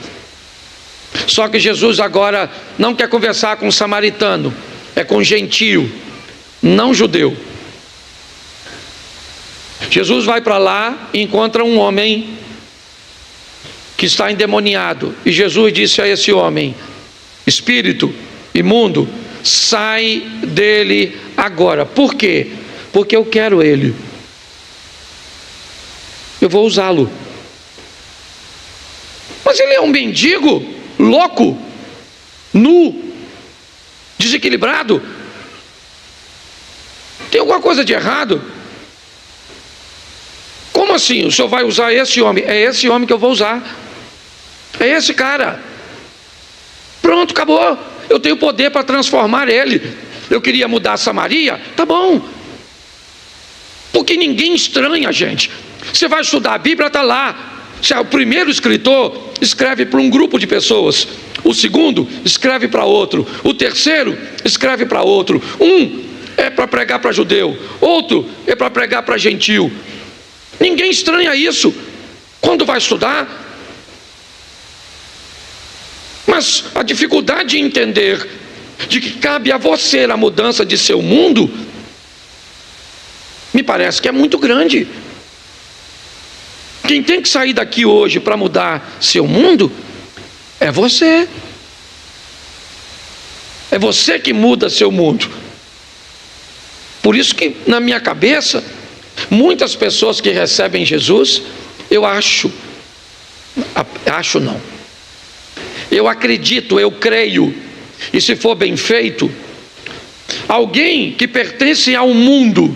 Só que Jesus agora não quer conversar com o samaritano, é com gentio, não judeu. Jesus vai para lá e encontra um homem que está endemoniado. E Jesus disse a esse homem: espírito imundo, sai dele agora. Por quê? Porque eu quero ele. Eu vou usá-lo. Mas ele é um mendigo, louco, nu, desequilibrado. Tem alguma coisa de errado? Como assim? O senhor vai usar esse homem? É esse homem que eu vou usar. É esse cara. Pronto, acabou. Eu tenho poder para transformar ele. Eu queria mudar Samaria? Tá bom. Porque ninguém estranha, gente. Você vai estudar a Bíblia, está lá. Se é o primeiro escritor, escreve para um grupo de pessoas. O segundo, escreve para outro. O terceiro, escreve para outro. Um é para pregar para judeu. Outro é para pregar para gentio. Ninguém estranha isso quando vai estudar. Mas a dificuldade de entender de que cabe a você a mudança de seu mundo, me parece que é muito grande. Quem tem que sair daqui hoje para mudar seu mundo é você. É você que muda seu mundo. Por isso que na minha cabeça, muitas pessoas que recebem Jesus, eu acredito, eu creio, e se for bem feito, alguém que pertence ao mundo,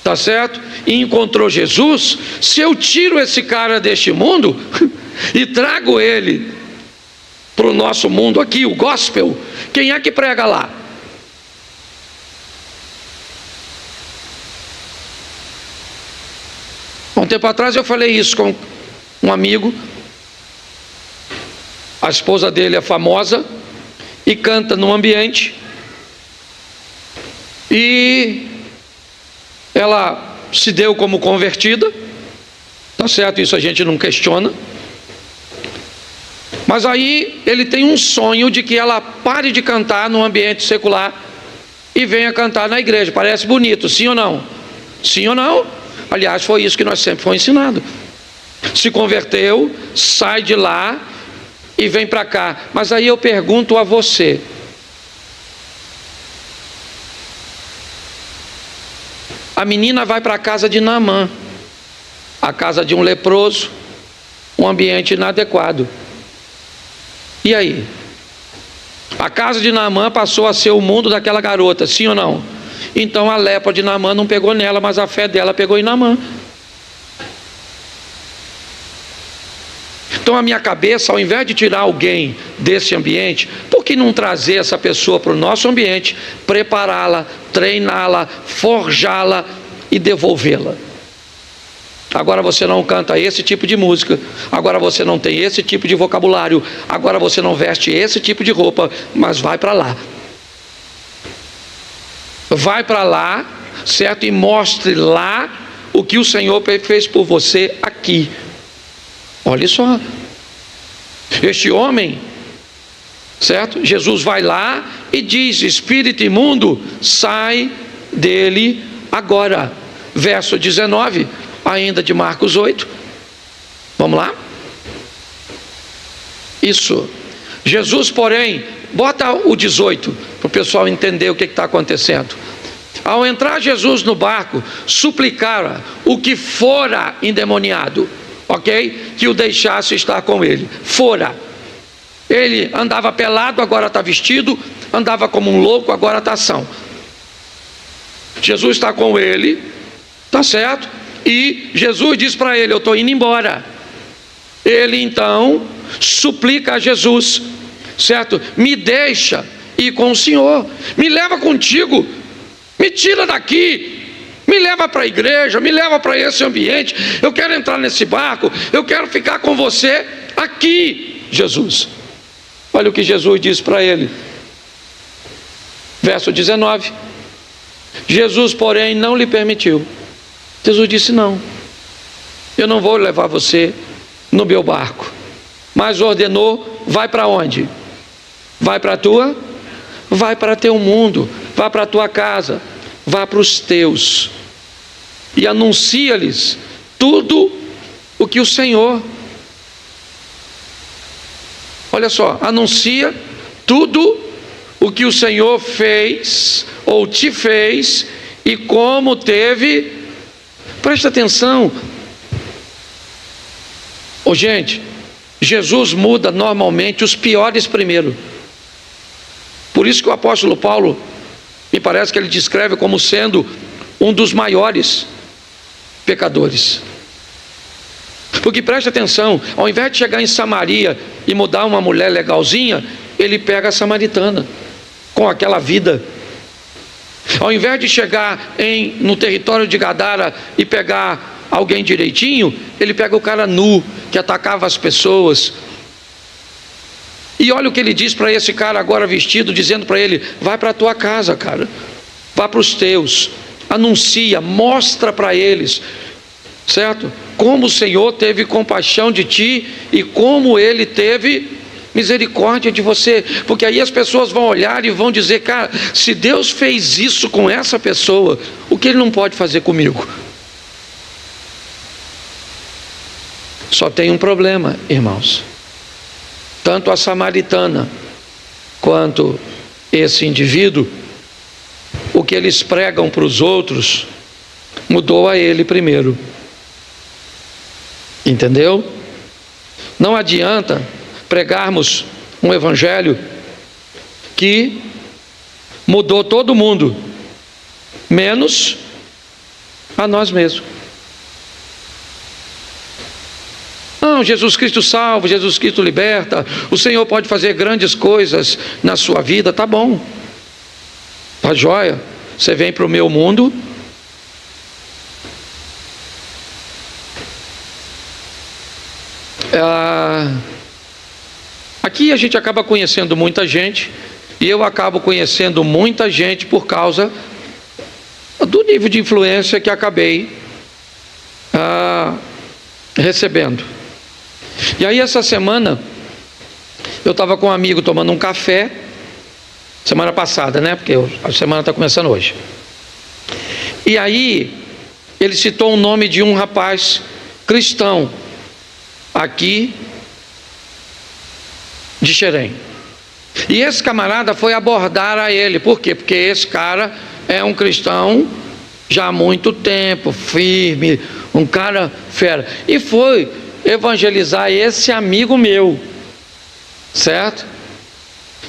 tá certo? E encontrou Jesus, se eu tiro esse cara deste mundo e trago ele para o nosso mundo aqui, o gospel, quem é que prega lá? Há um tempo atrás eu falei isso com um amigo. A esposa dele é famosa e canta num ambiente, e ela se deu como convertida, tá certo? Isso a gente não questiona. Mas aí ele tem um sonho de que ela pare de cantar no ambiente secular e venha cantar na igreja. Parece bonito, sim ou não? Sim ou não? Aliás, foi isso que nós sempre fomos ensinados. Se converteu, sai de lá e vem para cá. Mas aí eu pergunto a você: a menina vai para a casa de Naamã, a casa de um leproso, um ambiente inadequado. E aí? A casa de Naamã passou a ser o mundo daquela garota, sim ou não? Então a lepra de Naamã não pegou nela, mas a fé dela pegou em Naamã. Então a minha cabeça, ao invés de tirar alguém desse ambiente, por que não trazer essa pessoa para o nosso ambiente, prepará-la, treiná-la, forjá-la e devolvê-la? Agora você não canta esse tipo de música, agora você não tem esse tipo de vocabulário, agora você não veste esse tipo de roupa, mas vai para lá. Vai para lá, certo? E mostre lá o que o Senhor fez por você aqui. Olha só, este homem, certo? Jesus vai lá e diz: espírito imundo, sai dele Agora, verso 19, ainda de Marcos 8. Vamos lá? Isso. Jesus, porém, bota o 18, para o pessoal entender o que está acontecendo. Ao entrar Jesus no barco, suplicara o que fora endemoniado, ok? Que o deixasse estar com ele. Fora. Ele andava pelado, agora está vestido. Andava como um louco, agora está são. Jesus está com ele, tá certo? E Jesus diz para ele: eu estou indo embora. Ele então suplica a Jesus, certo? Me deixa ir com o Senhor, me leva contigo, me tira daqui, me leva para a igreja, me leva para esse ambiente. Eu quero entrar nesse barco, eu quero ficar com você aqui, Jesus. Olha o que Jesus diz para ele, verso 19. Jesus, porém, não lhe permitiu. Jesus disse: não, eu não vou levar você no meu barco. Mas ordenou: vai para onde? Vai para teu mundo, vai para a tua casa, vá para os teus e anuncia-lhes tudo o que o Senhor, olha só, anuncia tudo o que o Senhor fez ou te fez e como teve. Presta atenção. Gente, Jesus muda normalmente os piores primeiro. Por isso que o apóstolo Paulo, me parece que ele descreve como sendo um dos maiores pecadores. Porque preste atenção, ao invés de chegar em Samaria e mudar uma mulher legalzinha, ele pega a samaritana com aquela vida. Ao invés de chegar no território de Gadara e pegar alguém direitinho, ele pega o cara nu, que atacava as pessoas. E olha o que ele diz para esse cara agora vestido, dizendo para ele: vai para a tua casa, cara, vá para os teus, anuncia, mostra para eles, certo? Como o Senhor teve compaixão de ti e como Ele teve misericórdia de você. Porque aí as pessoas vão olhar e vão dizer: cara, se Deus fez isso com essa pessoa, o que Ele não pode fazer comigo? Só tem um problema, irmãos. Tanto a samaritana quanto esse indivíduo, o que eles pregam para os outros mudou a ele primeiro. Entendeu? Não adianta pregarmos um evangelho que mudou todo mundo, menos a nós mesmos. Não, Jesus Cristo salva, Jesus Cristo liberta, o Senhor pode fazer grandes coisas na sua vida, tá bom, tá jóia. Você vem para o meu mundo, aqui a gente acaba conhecendo muita gente, e eu acabo conhecendo muita gente por causa do nível de influência que acabei recebendo. E aí essa semana eu estava com um amigo tomando um café, semana passada, né? Porque a semana está começando hoje. E aí ele citou o nome de um rapaz cristão aqui de Xerém. E esse camarada foi abordar a ele. Por quê? Porque esse cara é um cristão já há muito tempo, firme, um cara fera. E foi evangelizar esse amigo meu, certo?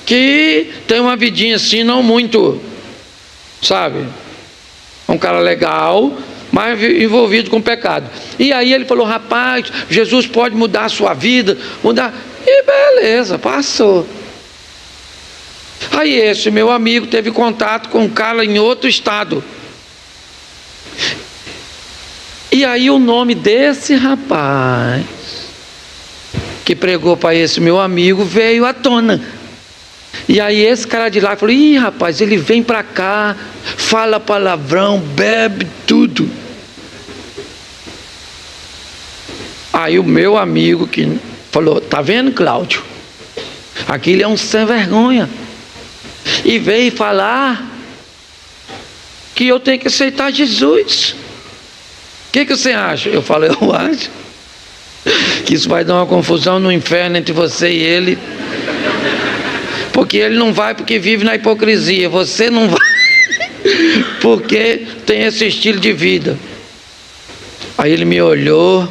Que tem uma vidinha assim, não muito, sabe? Um cara legal, mas envolvido com pecado. E aí ele falou: rapaz, Jesus pode mudar a sua vida, mudar. E beleza, passou. Aí esse meu amigo teve contato com um cara em outro estado. E aí o nome desse rapaz que pregou para esse meu amigo veio à tona. E aí esse cara de lá falou: ih, rapaz, ele vem para cá, fala palavrão, bebe tudo. Aí o meu amigo que falou: tá vendo, Cláudio? Aquele é um sem vergonha. E veio falar que eu tenho que aceitar Jesus. O que você acha? Eu falo, eu acho que isso vai dar uma confusão no inferno entre você e ele, porque ele não vai porque vive na hipocrisia, você não vai porque tem esse estilo de vida. Aí ele me olhou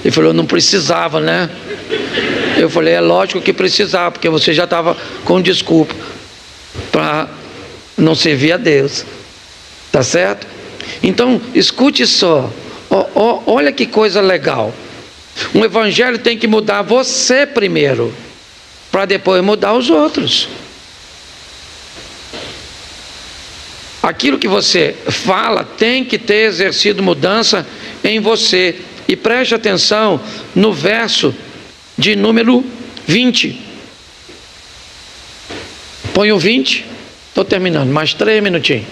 e falou, não precisava, né? Eu falei, é lógico que precisava, porque você já estava com desculpa para não servir a Deus, tá certo? Então escute só, olha que coisa legal. Um evangelho tem que mudar você primeiro, para depois mudar os outros. Aquilo que você fala tem que ter exercido mudança em você. E preste atenção no verso de número 20. Põe o 20. Estou terminando, mais 3 minutinhos.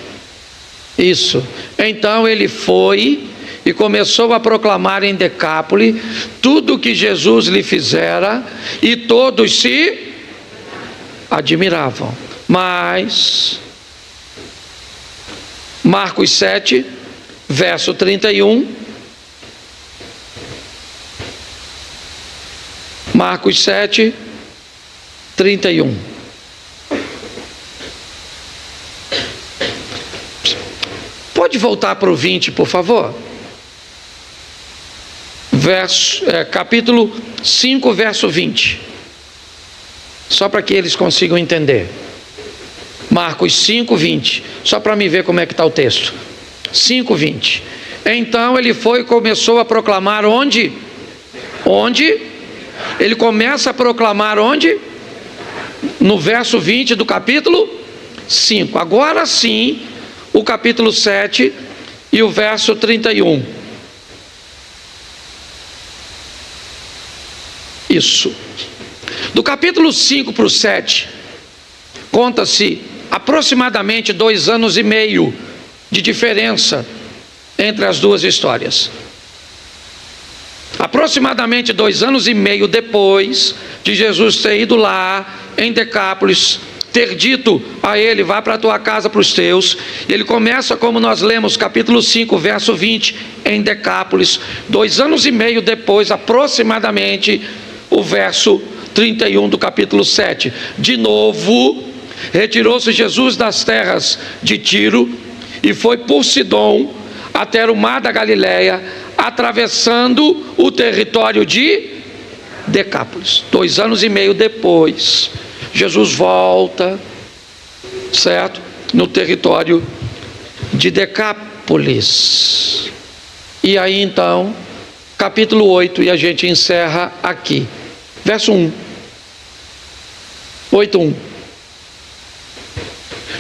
Isso. Então ele foi e começou a proclamar em Decápolis tudo o que Jesus lhe fizera, e todos se admiravam. Mas Marcos 7, verso 31. Marcos 7, 31. Pode voltar para o 20, por favor? Capítulo 5, verso 20. Só para que eles consigam entender. Marcos 5, 20. Só para me ver como é que está o texto. 5, 20. Então ele foi e começou a proclamar onde? Onde? Ele começa a proclamar onde? No verso 20 do capítulo 5. Agora sim, o capítulo 7 e o verso 31. Isso. Do capítulo 5 para o 7, conta-se aproximadamente 2 anos e meio de diferença entre as duas histórias. Aproximadamente 2 anos e meio depois de Jesus ter ido lá em Decápolis, ter dito a ele, vá para a tua casa, para os teus, ele começa, como nós lemos, capítulo 5, verso 20, em Decápolis. 2 anos e meio depois, aproximadamente, o verso 31 do capítulo 7. De novo, retirou-se Jesus das terras de Tiro e foi por Sidom até o mar da Galileia, atravessando o território de Decápolis. 2 anos e meio depois, Jesus volta, certo? No território de Decápolis. E aí então, capítulo 8, e a gente encerra aqui. Verso 1. 8:1.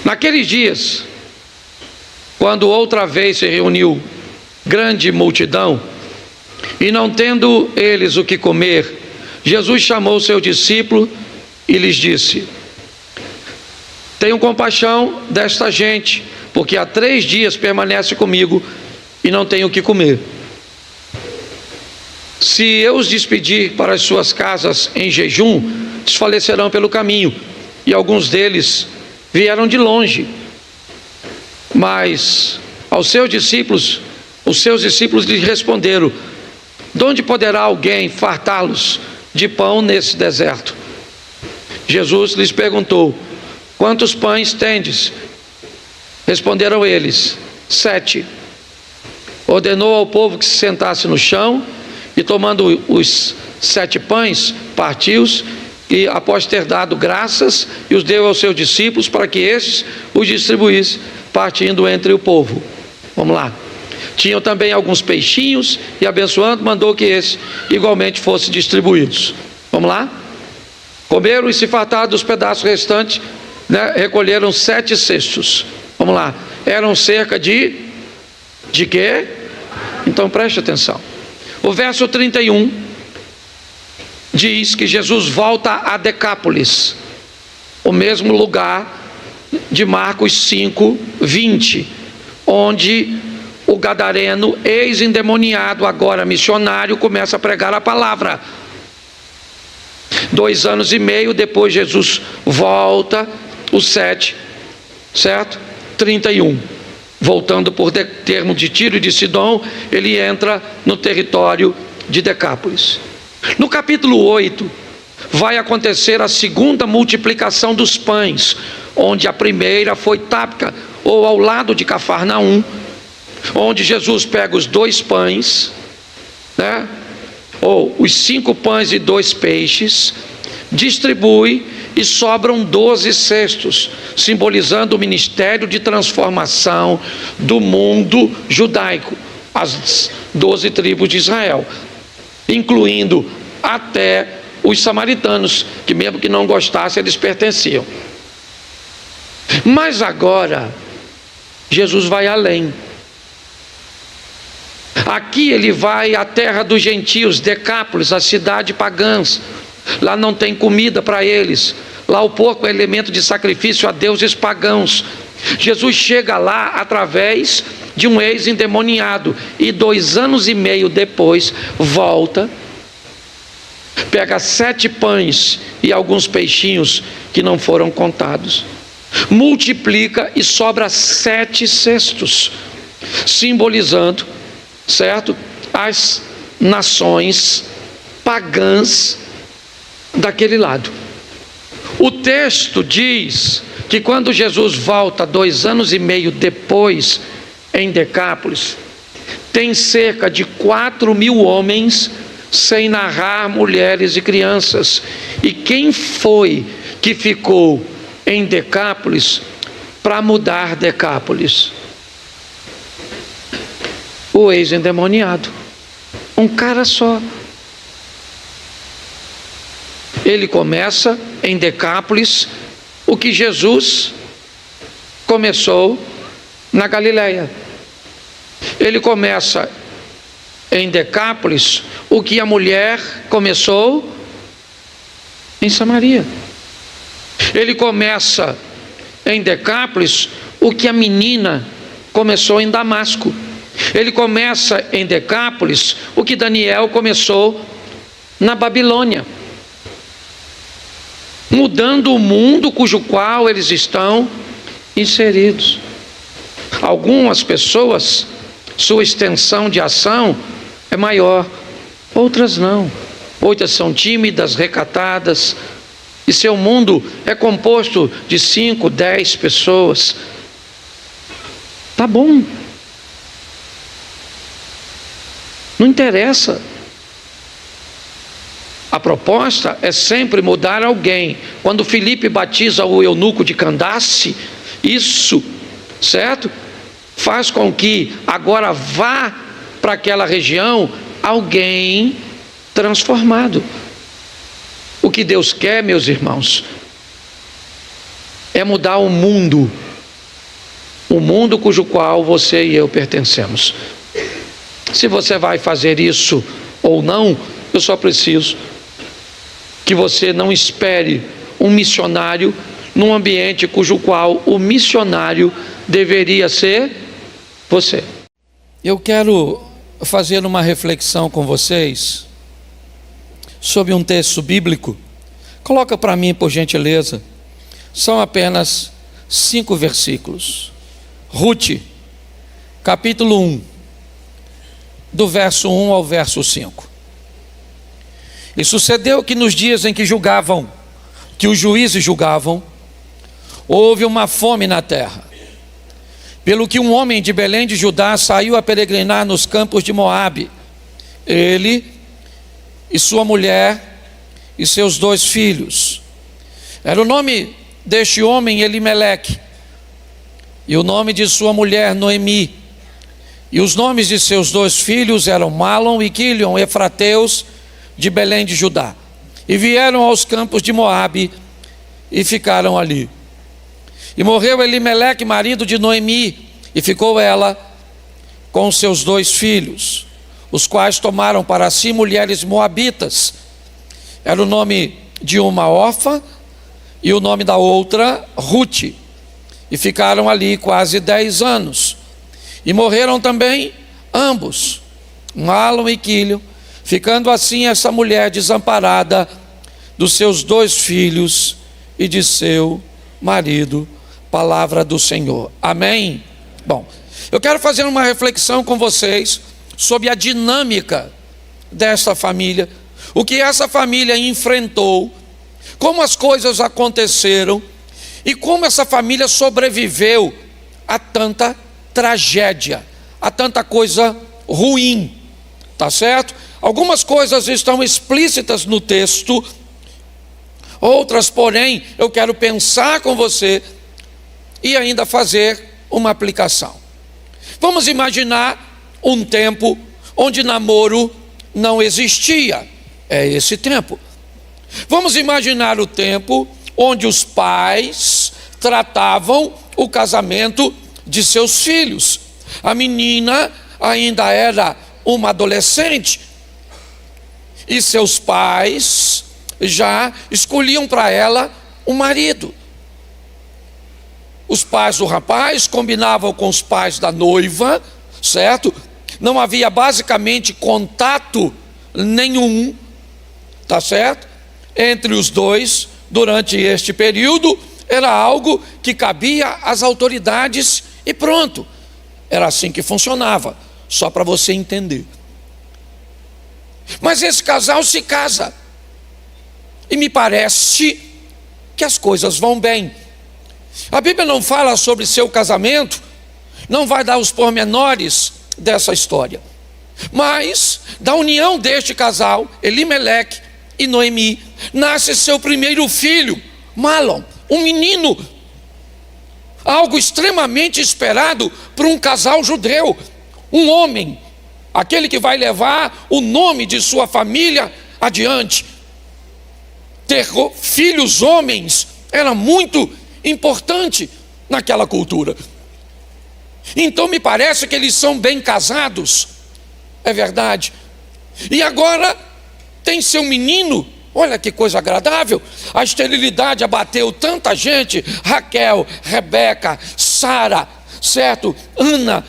Naqueles dias, quando outra vez se reuniu grande multidão, e não tendo eles o que comer, Jesus chamou seu discípulo e lhes disse: tenham compaixão desta gente, porque há 3 dias permanece comigo e não tenho o que comer. Se eu os despedir para as suas casas em jejum, desfalecerão pelo caminho, e alguns deles vieram de longe. Mas os seus discípulos lhe responderam: de onde poderá alguém fartá-los de pão nesse deserto? Jesus lhes perguntou: quantos pães tendes? Responderam eles: 7. Ordenou ao povo que se sentasse no chão, e tomando os 7 pães, partiu-os, e após ter dado graças, e os deu aos seus discípulos para que estes os distribuíssem, partindo entre o povo. Vamos lá. Tinham também alguns peixinhos, e abençoando, mandou que esses igualmente fossem distribuídos. Vamos lá? Comeram e se fartaram dos pedaços restantes, né? Recolheram 7 cestos. Vamos lá. Eram cerca de quê? Então preste atenção. O verso 31 diz que Jesus volta a Decápolis, o mesmo lugar de Marcos 5, 20, onde o gadareno, ex-endemoniado, agora missionário, começa a pregar a palavra. 2 anos e meio depois, Jesus volta, o 7, certo? 31. voltando por termo de Tiro e de Sidom, ele entra no território de Decápolis. No capítulo 8, vai acontecer a segunda multiplicação dos pães, onde a primeira foi Tábita, ou ao lado de Cafarnaum, onde Jesus pega os 2 pães, né, ou os 5 pães e 2 peixes, distribui e sobram 12 cestos, simbolizando o ministério de transformação do mundo judaico, as 12 tribos de Israel, incluindo até os samaritanos, que mesmo que não gostassem, eles pertenciam. Mas agora, Jesus vai além. Aqui ele vai à terra dos gentios, Decápolis, a cidade pagã. Lá não tem comida para eles. Lá o porco é elemento de sacrifício a deuses pagãos. Jesus chega lá através de um ex-endemoniado e 2 anos e meio depois volta, pega 7 pães e alguns peixinhos que não foram contados, multiplica e sobra 7 cestos, simbolizando, certo, as nações pagãs daquele lado. O texto diz que quando Jesus volta 2 anos e meio depois em Decápolis, tem cerca de 4.000 homens, sem narrar mulheres e crianças. E quem foi que ficou em Decápolis para mudar Decápolis? O ex-endemoniado, um cara só. Ele começa em Decápolis o que Jesus começou na Galileia. Ele começa em Decápolis o que a mulher começou em Samaria. Ele começa em Decápolis o que a menina começou em Damasco. Ele começa em Decápolis o que Daniel começou na Babilônia, mudando o mundo cujo qual eles estão inseridos. Algumas pessoas, sua extensão de ação é maior, outras não. Outras são tímidas, recatadas, e seu mundo é composto de 5, 10 pessoas. Tá bom, não interessa. A proposta é sempre mudar alguém. Quando Filipe batiza o eunuco de Candace, isso, certo, faz com que agora vá para aquela região alguém transformado. O que Deus quer, meus irmãos, é mudar o mundo cujo qual você e eu pertencemos. Se você vai fazer isso ou não, eu só preciso que você não espere um missionário num ambiente cujo qual o missionário deveria ser você. Eu quero fazer uma reflexão com vocês sobre um texto bíblico. Coloca para mim, por gentileza. São apenas 5 versículos. Ruth, capítulo 1, do verso 1 ao verso 5. E sucedeu que nos dias em que os juízes julgavam, houve uma fome na terra. Pelo que um homem de Belém de Judá saiu a peregrinar nos campos de Moabe, ele e sua mulher e seus 2 filhos. Era o nome deste homem Elimeleque, e o nome de sua mulher Noemi. E os nomes de seus 2 filhos eram Malom e Quilion, efrateus de Belém de Judá. E vieram aos campos de Moabe e ficaram ali. E morreu Elimeleque, marido de Noemi, e ficou ela com seus 2 filhos, os quais tomaram para si mulheres moabitas. Era o nome de uma Orfa e o nome da outra Ruth. E ficaram ali quase 10 anos. E morreram também ambos, Malom e Quilion, ficando assim essa mulher desamparada dos seus 2 filhos e de seu marido. Palavra do Senhor. Amém? Bom, Eu quero fazer uma reflexão com vocês sobre a dinâmica dessa família, o que essa família enfrentou, como as coisas aconteceram e como essa família sobreviveu a tanta tragédia, a tanta coisa ruim, tá certo? Algumas coisas estão explícitas no texto, outras, porém, eu quero pensar com você e ainda fazer uma aplicação. Vamos imaginar um tempo onde namoro não existia. É esse tempo. Vamos imaginar o tempo onde os pais tratavam o casamento de seus filhos. A menina ainda era uma adolescente e seus pais já escolhiam para ela um marido. Os pais do rapaz combinavam com os pais da noiva, certo? Não havia basicamente contato nenhum, tá certo? Entre os dois, durante este período, era algo que cabia às autoridades e pronto. Era assim que funcionava, só para você entender. Mas esse casal se casa, e me parece que as coisas vão bem. A Bíblia não fala sobre seu casamento, não vai dar os pormenores dessa história, mas da união deste casal, Elimeleque e Noemi, nasce seu primeiro filho, Malom, um menino, algo extremamente esperado por um casal judeu, um homem, aquele que vai levar o nome de sua família adiante. Ter filhos homens era muito importante naquela cultura. Então me parece que eles são bem casados, é verdade. E agora tem seu menino, olha que coisa agradável. A esterilidade abateu tanta gente, Raquel, Rebeca, Sara, certo? Ana,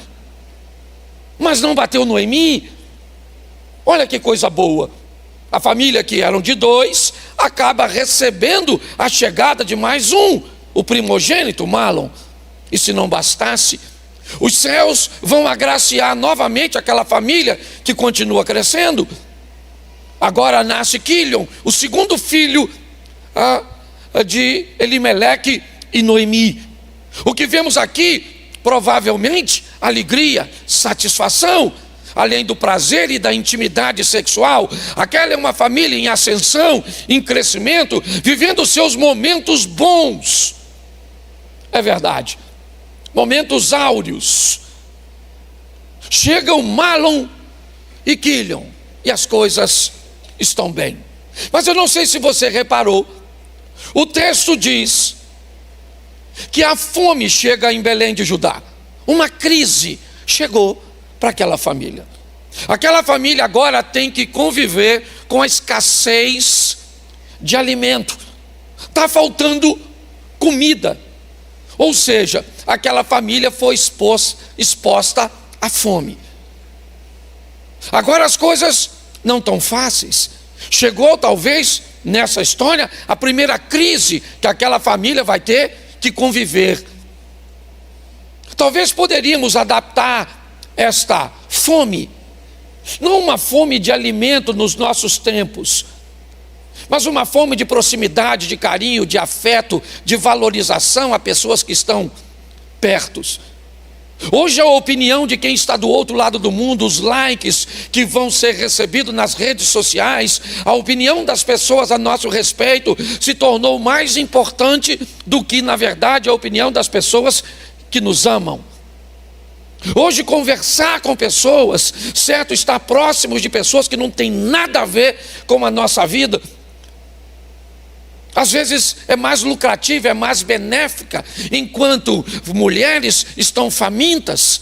mas não bateu Noemi. Olha que coisa boa. A família, que eram de 2, acaba recebendo a chegada de mais um, o primogênito Malom. E se não bastasse, os céus vão agraciar novamente aquela família que continua crescendo. Agora nasce Quilion, o segundo filho de Elimeleque e Noemi. O que vemos aqui, provavelmente, alegria, satisfação, além do prazer e da intimidade sexual. Aquela é uma família em ascensão, em crescimento, vivendo seus momentos bons. É verdade, momentos áureos. Chegam Malom e Quilion, e as coisas estão bem. Mas eu não sei se você reparou, o texto diz que a fome chega em Belém de Judá. Uma crise chegou para aquela família. Aquela família agora tem que conviver com a escassez de alimento. Está faltando comida. Ou seja, aquela família foi exposta à fome. Agora as coisas não tão fáceis. Chegou talvez nessa história a primeira crise que aquela família vai ter que conviver. Talvez poderíamos adaptar esta fome, não uma fome de alimento nos nossos tempos, mas uma fome de proximidade, de carinho, de afeto, de valorização a pessoas que estão perto. Hoje a opinião de quem está do outro lado do mundo, os likes que vão ser recebidos nas redes sociais, a opinião das pessoas a nosso respeito se tornou mais importante do que, na verdade, a opinião das pessoas que nos amam. Hoje conversar com pessoas, certo, estar próximos de pessoas que não tem nada a ver com a nossa vida, às vezes é mais lucrativa, é mais benéfica, enquanto mulheres estão famintas,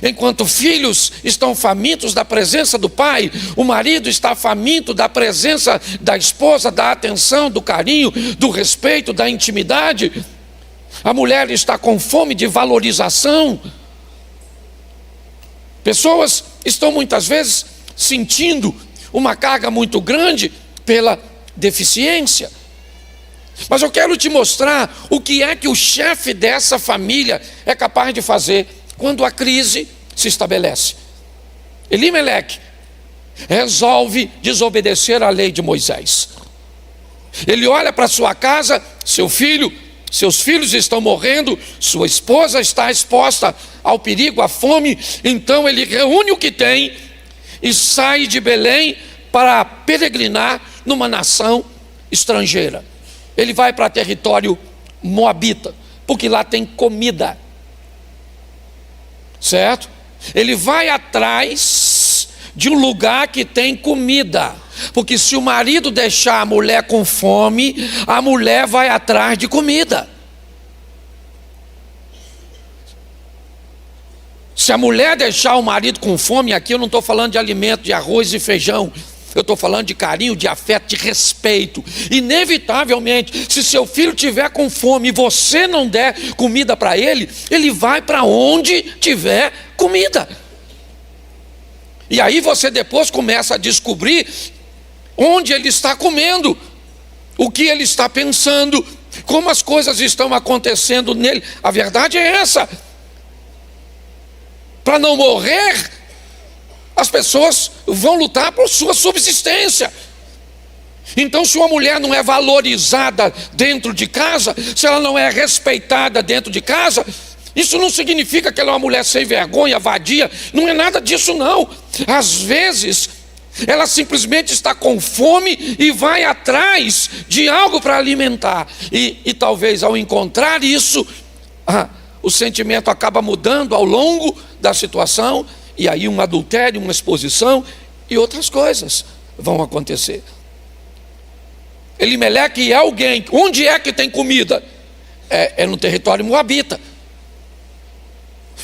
enquanto filhos estão famintos da presença do pai, o marido está faminto da presença da esposa, da atenção, do carinho, do respeito, da intimidade. A mulher está com fome de valorização. Pessoas estão muitas vezes sentindo uma carga muito grande pela deficiência. Mas eu quero te mostrar o que é que o chefe dessa família é capaz de fazer quando a crise se estabelece. Elimeleque resolve desobedecer à lei de Moisés. Ele olha para sua casa, seus filhos estão morrendo, sua esposa está exposta ao perigo, à fome. Então ele reúne o que tem e sai de Belém para peregrinar numa nação estrangeira. Ele vai para território moabita, porque lá tem comida, certo? Ele vai atrás de um lugar que tem comida, porque se o marido deixar a mulher com fome, a mulher vai atrás de comida. Se a mulher deixar o marido com fome, aqui eu não estou falando de alimento, de arroz e feijão, eu estou falando de carinho, de afeto, de respeito. Inevitavelmente, se seu filho tiver com fome e você não der comida para ele, ele vai para onde tiver comida. E aí você depois começa a descobrir onde ele está comendo, o que ele está pensando, como as coisas estão acontecendo nele. A verdade é essa. Para não morrer, as pessoas vão lutar por sua subsistência. Então, se uma mulher não é valorizada dentro de casa, se ela não é respeitada dentro de casa, isso não significa que ela é uma mulher sem vergonha, vadia. Não é nada disso não. Às vezes ela simplesmente está com fome e vai atrás de algo para alimentar. E talvez ao encontrar isso, o sentimento acaba mudando ao longo da situação. E aí um adultério, uma exposição e outras coisas vão acontecer. Elimeleque é alguém. Onde é que tem comida? É no território moabita.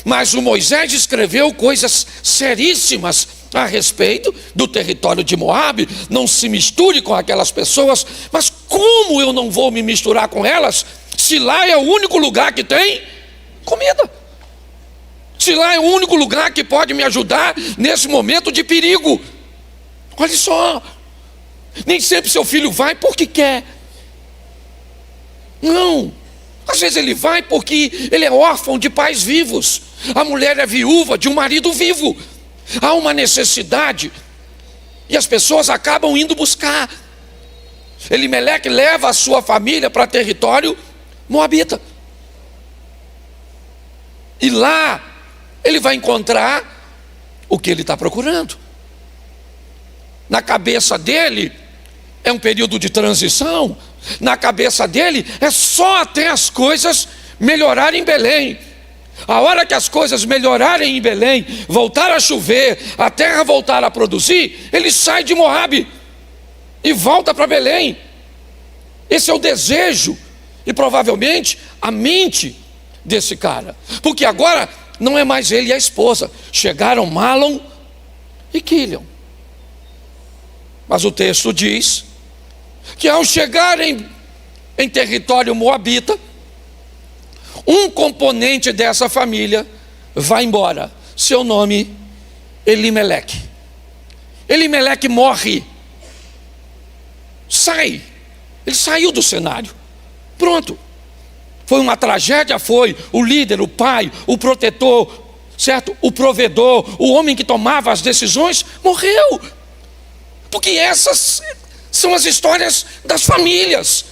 Mas o Moisés escreveu coisas seríssimas a respeito do território de Moabe. Não se misture com aquelas pessoas. Mas como eu não vou me misturar com elas, se lá é o único lugar que tem comida? Se lá é o único lugar que pode me ajudar nesse momento de perigo? Olha só, nem sempre seu filho vai porque quer. Não, às vezes ele vai porque ele é órfão de pais vivos. A mulher é viúva de um marido vivo. Há uma necessidade e as pessoas acabam indo buscar. Elimeleque leva a sua família para território moabita. E lá ele vai encontrar o que ele está procurando. Na cabeça dele é um período de transição. Na cabeça dele é só até as coisas melhorarem em Belém. A hora que as coisas melhorarem em Belém, voltar a chover, a terra voltar a produzir, ele sai de Moabe e volta para Belém. Esse é o desejo e provavelmente a mente desse cara, porque agora não é mais ele e a esposa. Chegaram Mahlon e Quilion. Mas o texto diz que ao chegarem em território moabita, um componente dessa família vai embora. Seu nome, Elimeleque. Elimeleque morre. Sai. Ele saiu do cenário. Pronto. Foi uma tragédia, foi. O líder, o pai, o protetor, certo? O provedor, o homem que tomava as decisões, morreu. Porque essas são as histórias das famílias.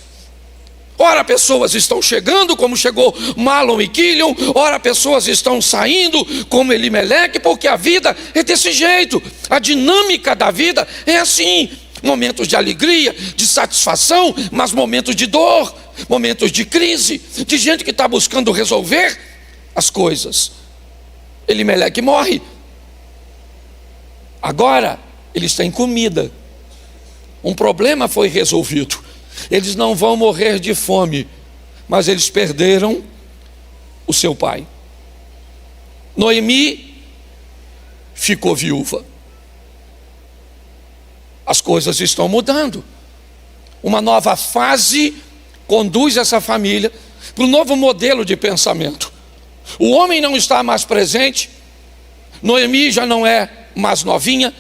Ora pessoas estão chegando, como chegou Mahlon e Quilion. Ora pessoas estão saindo, como Elimeleque, porque a vida é desse jeito. A dinâmica da vida é assim. Momentos de alegria, de satisfação, mas momentos de dor, momentos de crise, de gente que está buscando resolver as coisas. Elimeleque morre. Agora eles têm comida. Um problema foi resolvido. Eles não vão morrer de fome, mas eles perderam o seu pai. Noemi ficou viúva. As coisas estão mudando. Uma nova fase conduz essa família para um novo modelo de pensamento. O homem não está mais presente. Noemi já não é mais novinha.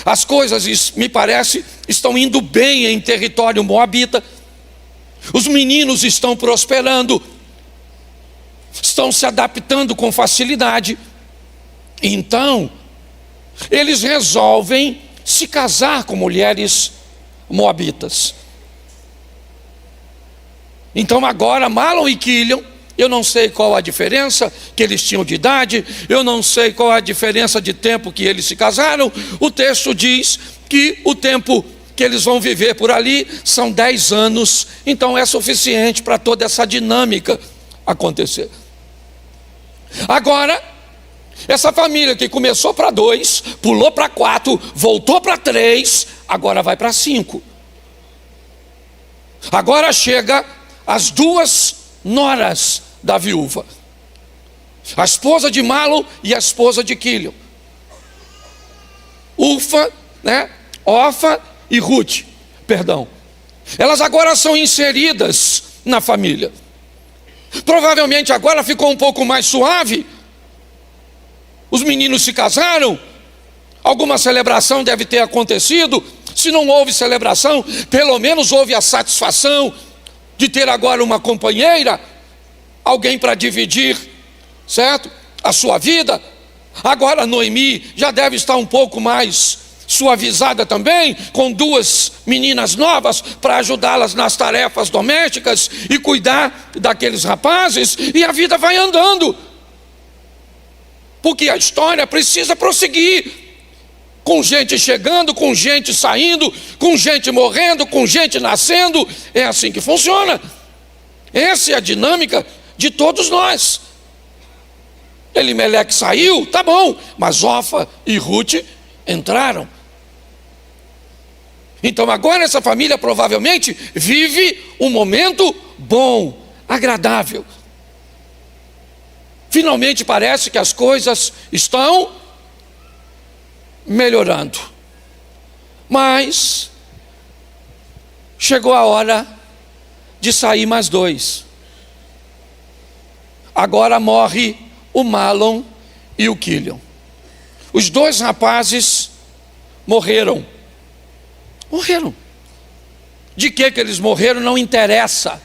As coisas, me parece, estão indo bem em território moabita. Os meninos estão prosperando. estão se adaptando com facilidade. Então, eles resolvem se casar com mulheres moabitas. Então agora Mahlon e Quilion, eu não sei qual a diferença que eles tinham de idade, eu não sei qual a diferença de tempo que eles se casaram. O texto diz que o tempo que eles vão viver por ali são 10 anos, então é suficiente para toda essa dinâmica acontecer. Agora, essa família que começou para 2, pulou para 4, voltou para 3, agora vai para 5. Agora chega as 2 noras da viúva, a esposa de Mahlon e a esposa de Quilion, Orfa e Ruth, elas agora são inseridas na família. Provavelmente agora ficou um pouco mais suave. Os meninos se casaram, alguma celebração deve ter acontecido. Se não houve celebração, pelo menos houve a satisfação de ter agora uma companheira, alguém para dividir, certo? A sua vida. Agora Noemi já deve estar um pouco mais suavizada também, com 2 meninas novas para ajudá-las nas tarefas domésticas e cuidar daqueles rapazes, e a vida vai andando, porque a história precisa prosseguir, com gente chegando, com gente saindo, com gente morrendo, com gente nascendo. É assim que funciona. Essa é a dinâmica de todos nós. Elimeleque saiu, tá bom, mas Orfa e Ruth entraram. Então agora essa família provavelmente vive um momento bom, agradável. Finalmente parece que as coisas estão melhorando. Mas chegou a hora de sair mais 2. Agora morre o Mahlon e o Quilion. Os 2 rapazes morreram. De que eles morreram não interessa.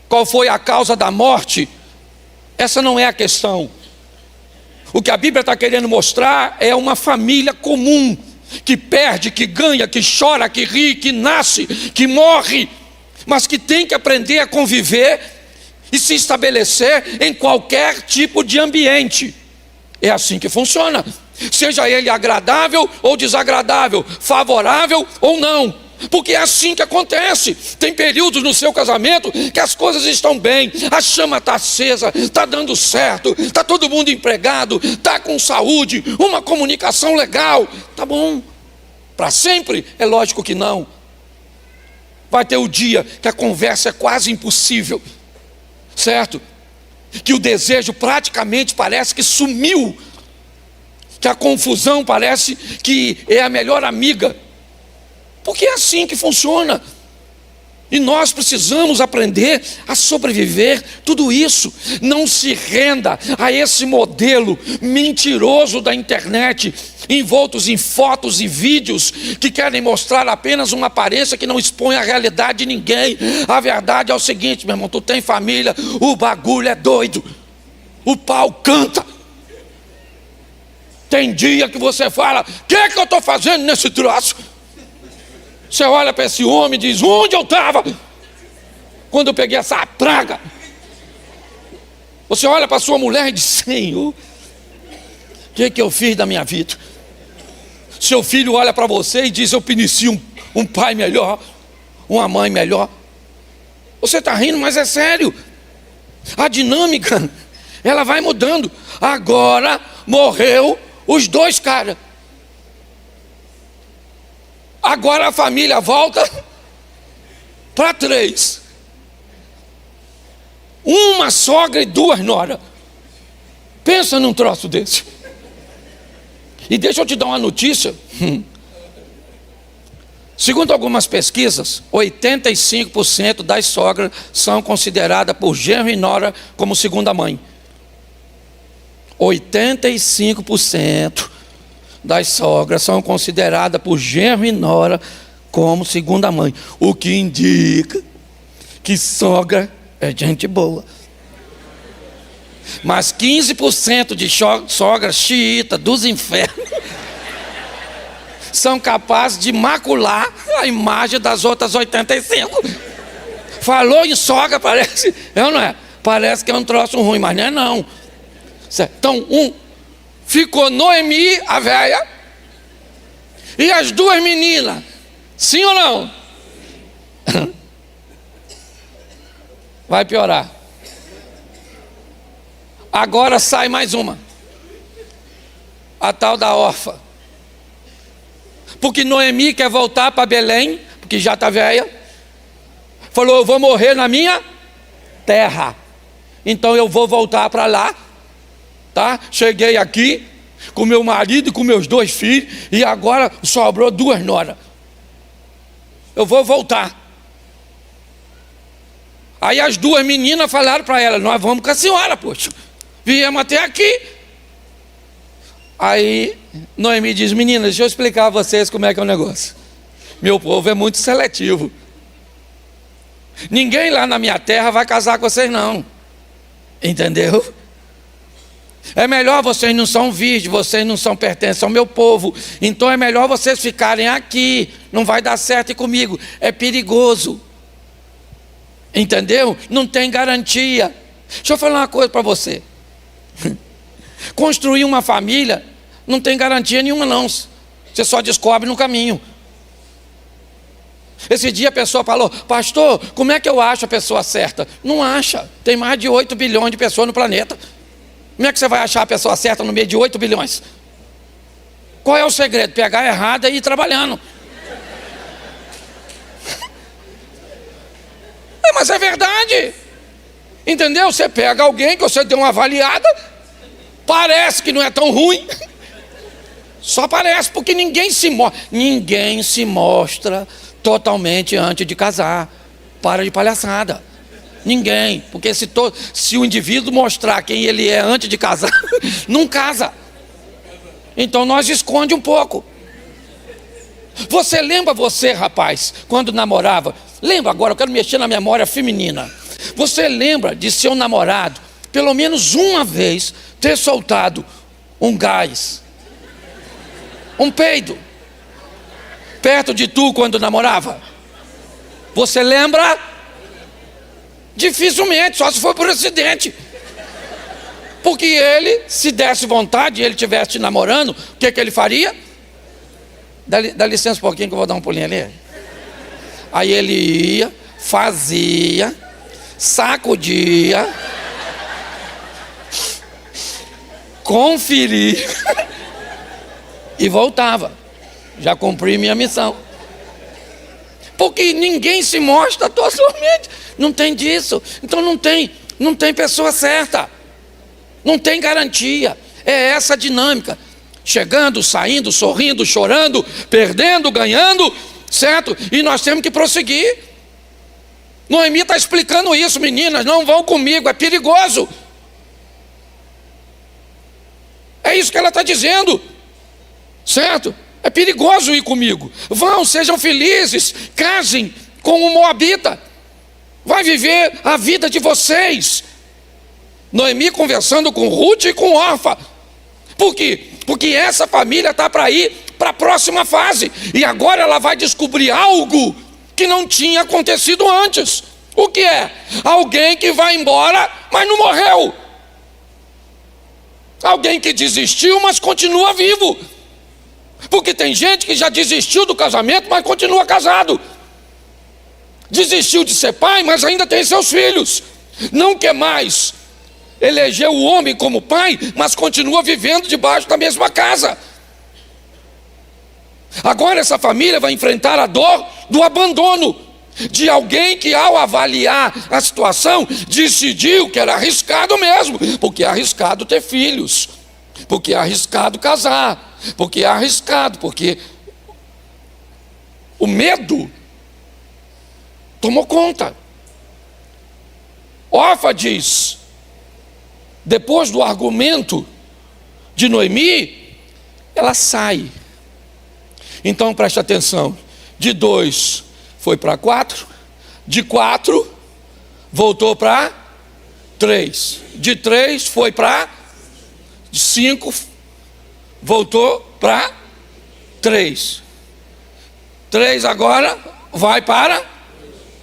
Qual foi a causa da morte? Essa não é a questão. O que a Bíblia está querendo mostrar é uma família comum, que perde, que ganha, que chora, que ri, que nasce, que morre, mas que tem que aprender a conviver e se estabelecer em qualquer tipo de ambiente. É assim que funciona, seja ele agradável ou desagradável, favorável ou não, porque é assim que acontece. Tem períodos no seu casamento que as coisas estão bem, a chama está acesa, está dando certo, está todo mundo empregado, está com saúde, uma comunicação legal, tá bom. Para sempre? É lógico que não. Vai ter o dia que a conversa é quase impossível, certo? Que o desejo praticamente parece que sumiu, que a confusão parece que é a melhor amiga, porque é assim que funciona. E nós precisamos aprender a sobreviver tudo isso. Não se renda a esse modelo mentiroso da internet, envoltos em fotos e vídeos que querem mostrar apenas uma aparência que não expõe a realidade de ninguém. A verdade é o seguinte, meu irmão, tu tem família, o bagulho é doido, o pau canta. Tem dia que você fala, o que é que eu estou fazendo nesse troço? Você olha para esse homem e diz, onde eu estava quando eu peguei essa praga? Você olha para sua mulher e diz, Senhor, o que é que eu fiz da minha vida? Seu filho olha para você e diz, eu peneci um pai melhor, uma mãe melhor. Você está rindo, mas é sério. A dinâmica, ela vai mudando. Agora morreu os 2 caras. Agora a família volta para 3. Uma sogra e 2 noras. Pensa num troço desse. E deixa eu te dar uma notícia. Segundo algumas pesquisas, 85% das sogras são consideradas por genro e nora como segunda mãe. 85% das sogras são consideradas por genro e nora como segunda mãe, o que indica que sogra É gente boa. Mas 15% de sogras xiita dos infernos são capazes de macular a imagem das outras 85. Falou em sogra, parece, não é? Parece que é um troço ruim, mas não é não. Então, ficou Noemi, a velha, e as duas meninas. Sim ou não? Vai piorar. Agora sai mais uma, a tal da órfã. Porque Noemi quer voltar para Belém, porque já está velha. Falou, eu vou morrer na minha terra, então eu vou voltar para lá, tá? Cheguei aqui com meu marido e com meus 2 filhos, e agora sobrou 2 noras. Eu vou voltar. Aí as 2 meninas falaram para ela, nós vamos com a senhora, poxa. Viemos até aqui. Aí Noemi diz, meninas, deixa eu explicar a vocês como é que é o negócio. Meu povo é muito seletivo. Ninguém lá na minha terra vai casar com vocês não. Entendeu? É melhor, vocês não são virgens, vocês não são pertencem ao meu povo. Então é melhor vocês ficarem aqui. Não vai dar certo comigo. É perigoso. Entendeu? Não tem garantia. Deixa eu falar uma coisa para você. Construir uma família não tem garantia nenhuma não. Você só descobre no caminho. Esse dia a pessoa falou, pastor, como é que eu acho a pessoa certa? Não acha, tem mais de 8 bilhões de pessoas no planeta. Como é que você vai achar a pessoa certa no meio de 8 bilhões? Qual é o segredo? Pegar errada e ir trabalhando. Mas é verdade. Entendeu? Você pega alguém que você deu uma avaliada, parece que não é tão ruim, só parece, porque ninguém se mostra totalmente antes de casar. Para de palhaçada. Ninguém, porque se o indivíduo mostrar quem ele é antes de casar, não casa. Então nós esconde um pouco. Você lembra, rapaz, quando namorava? Lembra agora, eu quero mexer na memória feminina. Você lembra de seu namorado, pelo menos uma vez, ter soltado um gás, um peido, perto de tu quando namorava? Você lembra? Dificilmente, só se for por acidente. Porque ele, se desse vontade, ele estivesse te namorando, o que ele faria? Dá licença um pouquinho que eu vou dar um pulinho ali. Aí ele ia, fazia, sacudia, conferia e voltava. Já cumpri minha missão. Porque ninguém se mostra totalmente. Não tem disso. Então não tem pessoa certa. Não tem garantia. É essa a dinâmica. Chegando, saindo, sorrindo, chorando, perdendo, ganhando, certo? E nós temos que prosseguir. Noemi está explicando isso, meninas, não vão comigo, é perigoso. É isso que ela está dizendo, certo? É perigoso ir comigo. Vão, sejam felizes, casem com um moabita. Vai viver a vida de vocês. Noemi conversando com Ruth e com Orfa. Por quê? Porque essa família está para ir para a próxima fase. E agora ela vai descobrir algo que não tinha acontecido antes. O que é? Alguém que vai embora, mas não morreu. Alguém que desistiu, mas continua vivo. Porque tem gente que já desistiu do casamento, mas continua casado. Desistiu de ser pai, mas ainda tem seus filhos. Não quer mais eleger o homem como pai, mas continua vivendo debaixo da mesma casa. Agora essa família vai enfrentar a dor do abandono de alguém que, ao avaliar a situação, decidiu que era arriscado mesmo, porque é arriscado ter filhos, porque é arriscado casar, porque é arriscado, porque o medo tomou conta. Orfa diz, depois do argumento de Noemi, ela sai. Então preste atenção, de 2 foi para 4, de 4 voltou para 3. De 3 foi para 5, voltou para 3. 3 agora vai para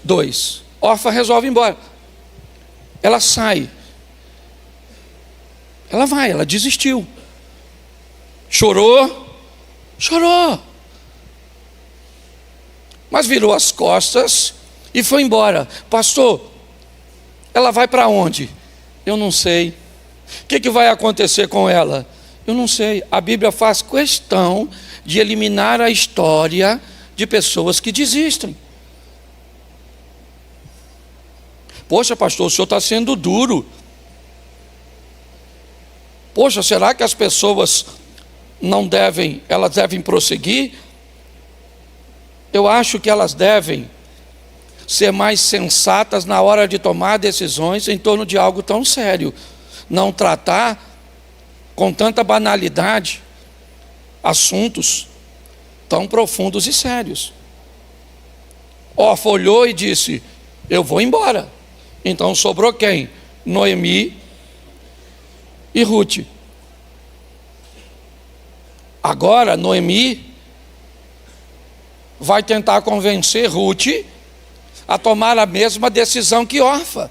2. Orfa resolve ir embora. Ela sai. Ela vai, ela desistiu. Chorou. Mas virou as costas e foi embora. Pastor, ela vai para onde? Eu não sei. O que vai acontecer com ela? Eu não sei. A Bíblia faz questão de eliminar a história de pessoas que desistem. Poxa, pastor, o senhor está sendo duro. Poxa, será que as pessoas elas devem prosseguir? Eu acho que elas devem ser mais sensatas na hora de tomar decisões em torno de algo tão sério. Não tratar com tanta banalidade assuntos tão profundos e sérios. Orfa olhou e disse: eu vou embora. Então sobrou quem? Noemi e Ruth. Agora Noemi vai tentar convencer Ruth a tomar a mesma decisão que Orfa.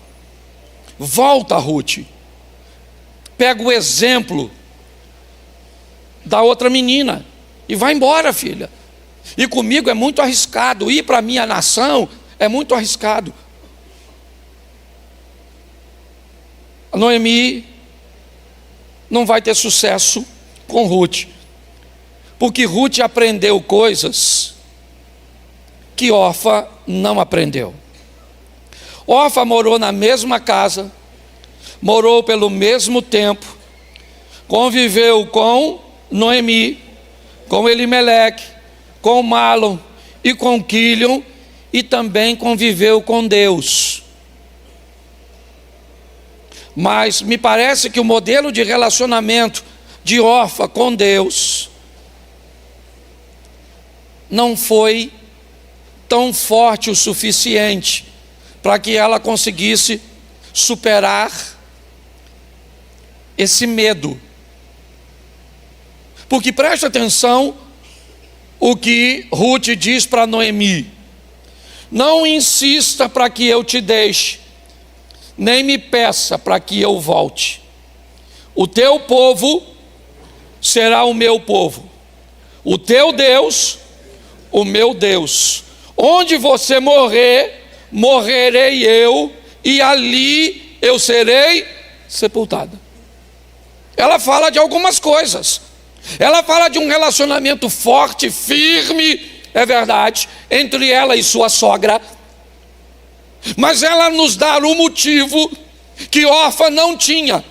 Volta, Ruth. Pega o exemplo da outra menina e vai embora, filha. E comigo é muito arriscado. Ir para a minha nação é muito arriscado. A Noemi não vai ter sucesso com Ruth, porque Ruth aprendeu coisas que Orfa não aprendeu. Orfa morou na mesma casa, morou pelo mesmo tempo, conviveu com Noemi, com Elimeleque, com Malom e com Quilion, e também conviveu com Deus. Mas me parece que o modelo de relacionamento de Orfa com Deus não foi tão forte o suficiente para que ela conseguisse superar esse medo. Porque preste atenção o que Ruth diz para Noemi: não insista para que eu te deixe, nem me peça para que eu volte. O teu povo será o meu povo, o teu Deus, o meu Deus. Onde você morrer, morrerei eu, e ali eu serei sepultada. Ela fala de algumas coisas. Ela fala de um relacionamento forte, firme, é verdade, entre ela e sua sogra. Mas ela nos dá um motivo que Orfa não tinha.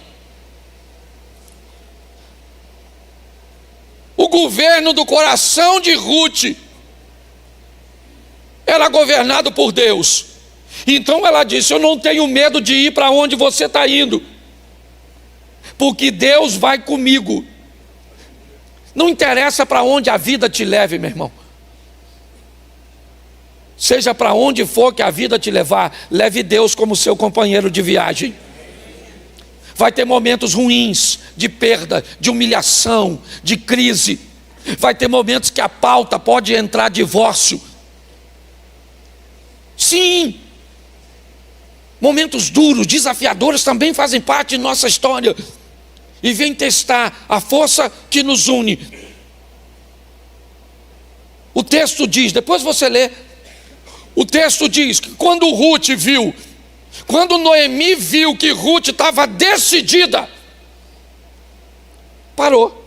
O governo do coração de Ruth era governado por Deus. Então ela disse: eu não tenho medo de ir para onde você está indo, porque Deus vai comigo. Não interessa para onde a vida te leve, meu irmão. Seja para onde for que a vida te levar, leve Deus como seu companheiro de viagem. Vai ter momentos ruins, de perda, de humilhação, de crise. Vai ter momentos que a pauta pode entrar divórcio. Sim, momentos duros, desafiadores também fazem parte de nossa história e vem testar a força que nos une. O texto diz, depois você lê, o texto diz que quando Noemi viu que Ruth estava decidida, parou.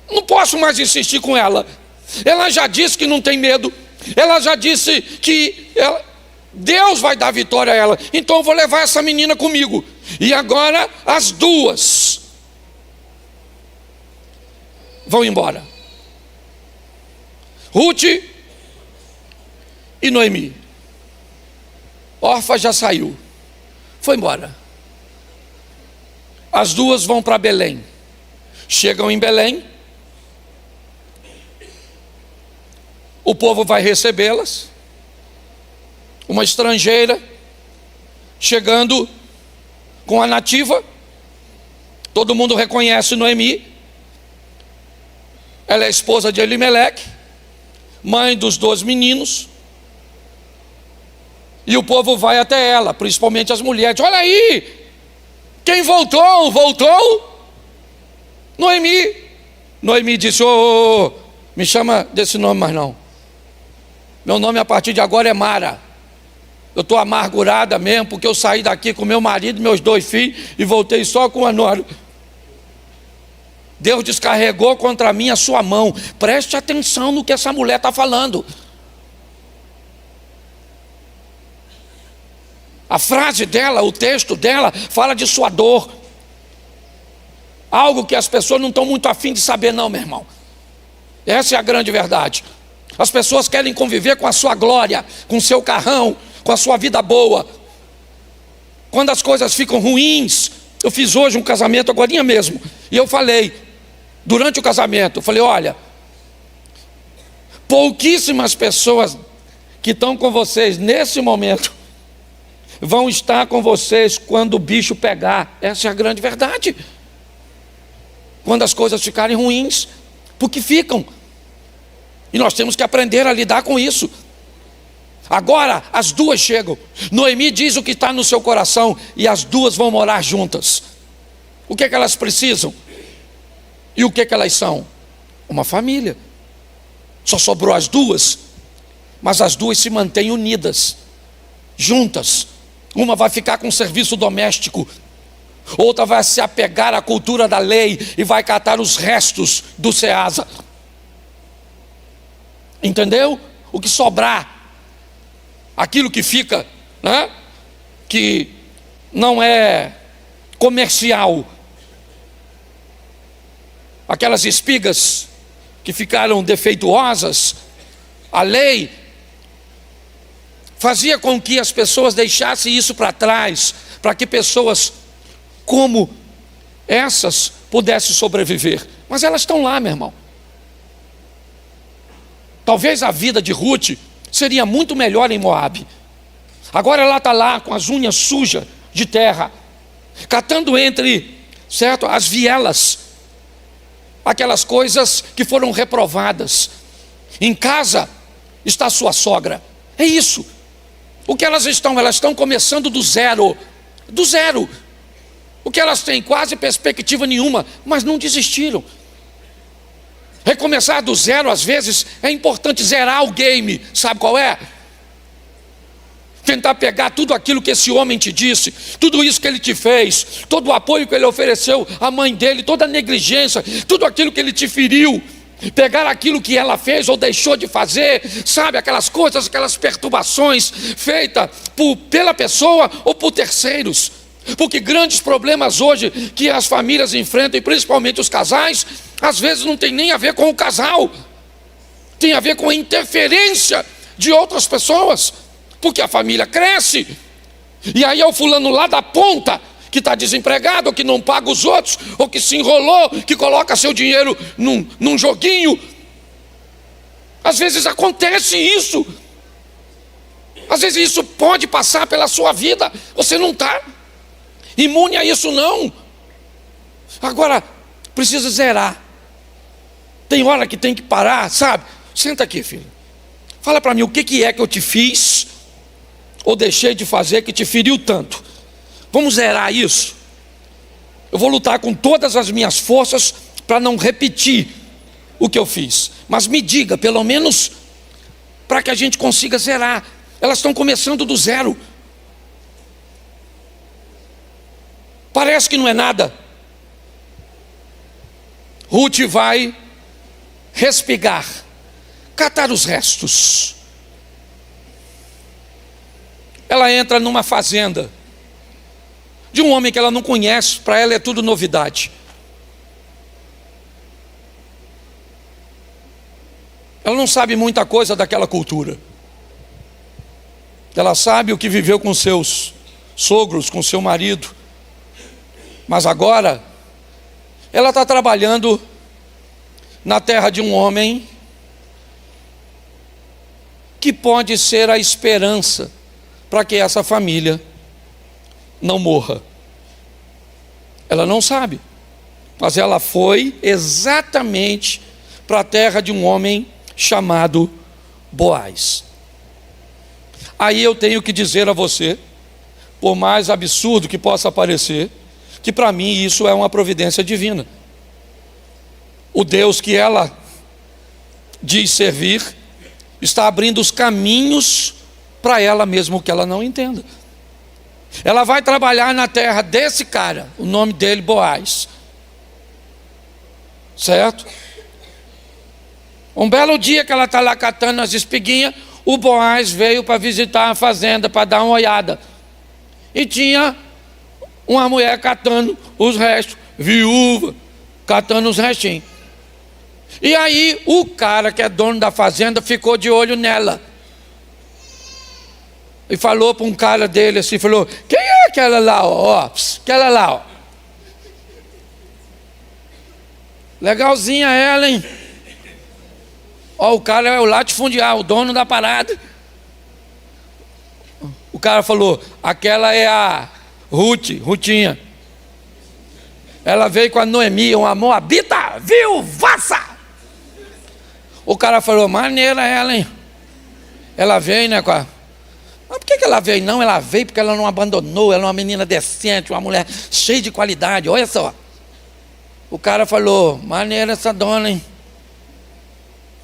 Não posso mais insistir com ela. Ela já disse que não tem medo. Ela já disse que Deus vai dar vitória a ela. Então eu vou levar essa menina comigo. E agora as duas vão embora. Ruth e Noemi. Orfa já saiu, foi embora. As duas vão para Belém. Chegam em Belém. O povo vai recebê-las. Uma estrangeira chegando com a nativa. Todo mundo reconhece Noemi. Ela é esposa de Elimeleque, mãe dos 2 meninos. E o povo vai até ela, principalmente as mulheres. Olha aí, quem voltou? Voltou Noemi. Noemi disse: ô, me chama desse nome mais não. Meu nome a partir de agora é Mara. Eu estou amargurada mesmo, porque eu saí daqui com meu marido, meus 2 filhos, e voltei só com a nora. Deus descarregou contra mim a sua mão. Preste atenção no que essa mulher está falando. A frase dela, o texto dela, fala de sua dor. Algo que as pessoas não estão muito afim de saber não, meu irmão. Essa é a grande verdade. As pessoas querem conviver com a sua glória, com o seu carrão, com a sua vida boa. Quando as coisas ficam ruins, eu fiz hoje um casamento agorinha mesmo, e eu falei, durante o casamento, eu falei: olha, pouquíssimas pessoas que estão com vocês nesse momento vão estar com vocês quando o bicho pegar. Essa é a grande verdade. Quando as coisas ficarem ruins, porque ficam. E nós temos que aprender a lidar com isso. Agora as 2 chegam. Noemi diz o que está no seu coração, e as 2 vão morar juntas. O que é que elas precisam? E o que é que elas são? Uma família. Só sobrou as 2, mas as 2 se mantêm unidas, juntas. Uma vai ficar com o serviço doméstico, outra vai se apegar à cultura da lei e vai catar os restos do Ceasa. Entendeu? O que sobrar, aquilo que fica, né? Que não é comercial, aquelas espigas que ficaram defeituosas, a lei fazia com que as pessoas deixassem isso para trás, para que pessoas como essas pudessem sobreviver. Mas elas estão lá, meu irmão. Talvez a vida de Ruth seria muito melhor em Moabe. Agora ela está lá com as unhas sujas de terra, catando entre, certo, as vielas, aquelas coisas que foram reprovadas. Em casa está sua sogra. É isso. O que elas estão? Elas estão começando do zero. Do zero. O que elas têm? Quase perspectiva nenhuma, mas não desistiram. Recomeçar do zero, às vezes, é importante. Zerar o game. Sabe qual é? Tentar pegar tudo aquilo que esse homem te disse, tudo isso que ele te fez, todo o apoio que ele ofereceu à mãe dele, toda a negligência, tudo aquilo que ele te feriu, pegar aquilo que ela fez ou deixou de fazer, sabe, aquelas coisas, aquelas perturbações feitas pela pessoa ou por terceiros. Porque grandes problemas hoje que as famílias enfrentam, e principalmente os casais, às vezes não tem nem a ver com o casal, tem a ver com a interferência de outras pessoas. Porque a família cresce, e aí é o fulano lá da ponta, que está desempregado, ou que não paga os outros, ou que se enrolou, que coloca seu dinheiro num joguinho. Às vezes acontece isso. Às vezes isso pode passar pela sua vida. Você não está imune a isso não. Agora, precisa zerar. Tem hora que tem que parar, sabe? Senta aqui, filho. Fala para mim, o que é que eu te fiz ou deixei de fazer que te feriu tanto? Vamos zerar isso. Eu vou lutar com todas as minhas forças para não repetir o que eu fiz. Mas me diga, pelo menos, para que a gente consiga zerar. Elas estão começando do zero. Parece que não é nada. Ruth vai respigar, catar os restos. Ela entra numa fazenda de um homem que ela não conhece. Para ela é tudo novidade. Ela não sabe muita coisa daquela cultura. Ela sabe o que viveu com seus sogros, com seu marido. Mas agora ela está trabalhando na terra de um homem que pode ser a esperança para que essa família não morra. Ela não sabe, mas ela foi exatamente para a terra de um homem chamado Boaz. Aí eu tenho que dizer a você, por mais absurdo que possa parecer, que para mim isso é uma providência divina. O Deus que ela diz servir está abrindo os caminhos para ela mesmo que ela não entenda. Ela vai trabalhar na terra desse cara, o nome dele Boaz, certo? Um belo dia que ela está lá catando as espiguinhas, o Boaz veio para visitar a fazenda, para dar uma olhada, e tinha uma mulher catando os restos, viúva, catando os restinhos. E aí o cara que é dono da fazenda ficou de olho nela e falou para um cara dele assim, falou: quem é aquela lá, ó, aquela lá, ó? Legalzinha ela, hein? Ó, o cara é o latifundiário, o dono da parada. O cara falou: aquela é a Rutinha. Ela veio com a Noemi, uma moabita viuvaça. O cara falou: maneira ela, hein? Ela veio, né, com a... Mas por que ela veio? Não, ela veio porque ela não abandonou, ela é uma menina decente, uma mulher cheia de qualidade, olha só. O cara falou: maneira essa dona, hein?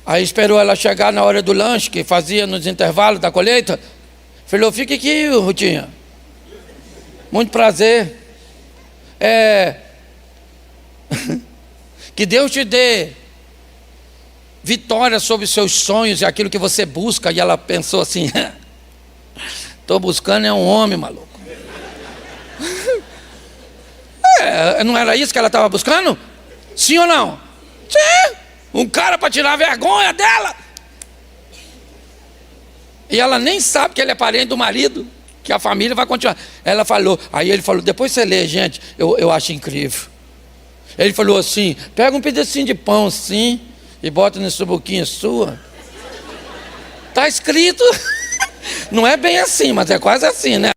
Aí esperou ela chegar na hora do lanche, que fazia nos intervalos da colheita. Falou: fique aqui, Rutinha. Muito prazer. Que Deus te dê vitória sobre os seus sonhos e aquilo que você busca. E ela pensou assim: estou buscando é um homem, maluco. Não era isso que ela estava buscando? Sim ou não? Sim. Um cara para tirar a vergonha dela. E ela nem sabe que ele é parente do marido, que a família vai continuar. Ela falou, aí ele falou: depois você lê, gente, eu acho incrível. Ele falou assim: pega um pedacinho de pão assim e bota nessa boquinha sua. Está escrito. Não é bem assim, mas é quase assim, né?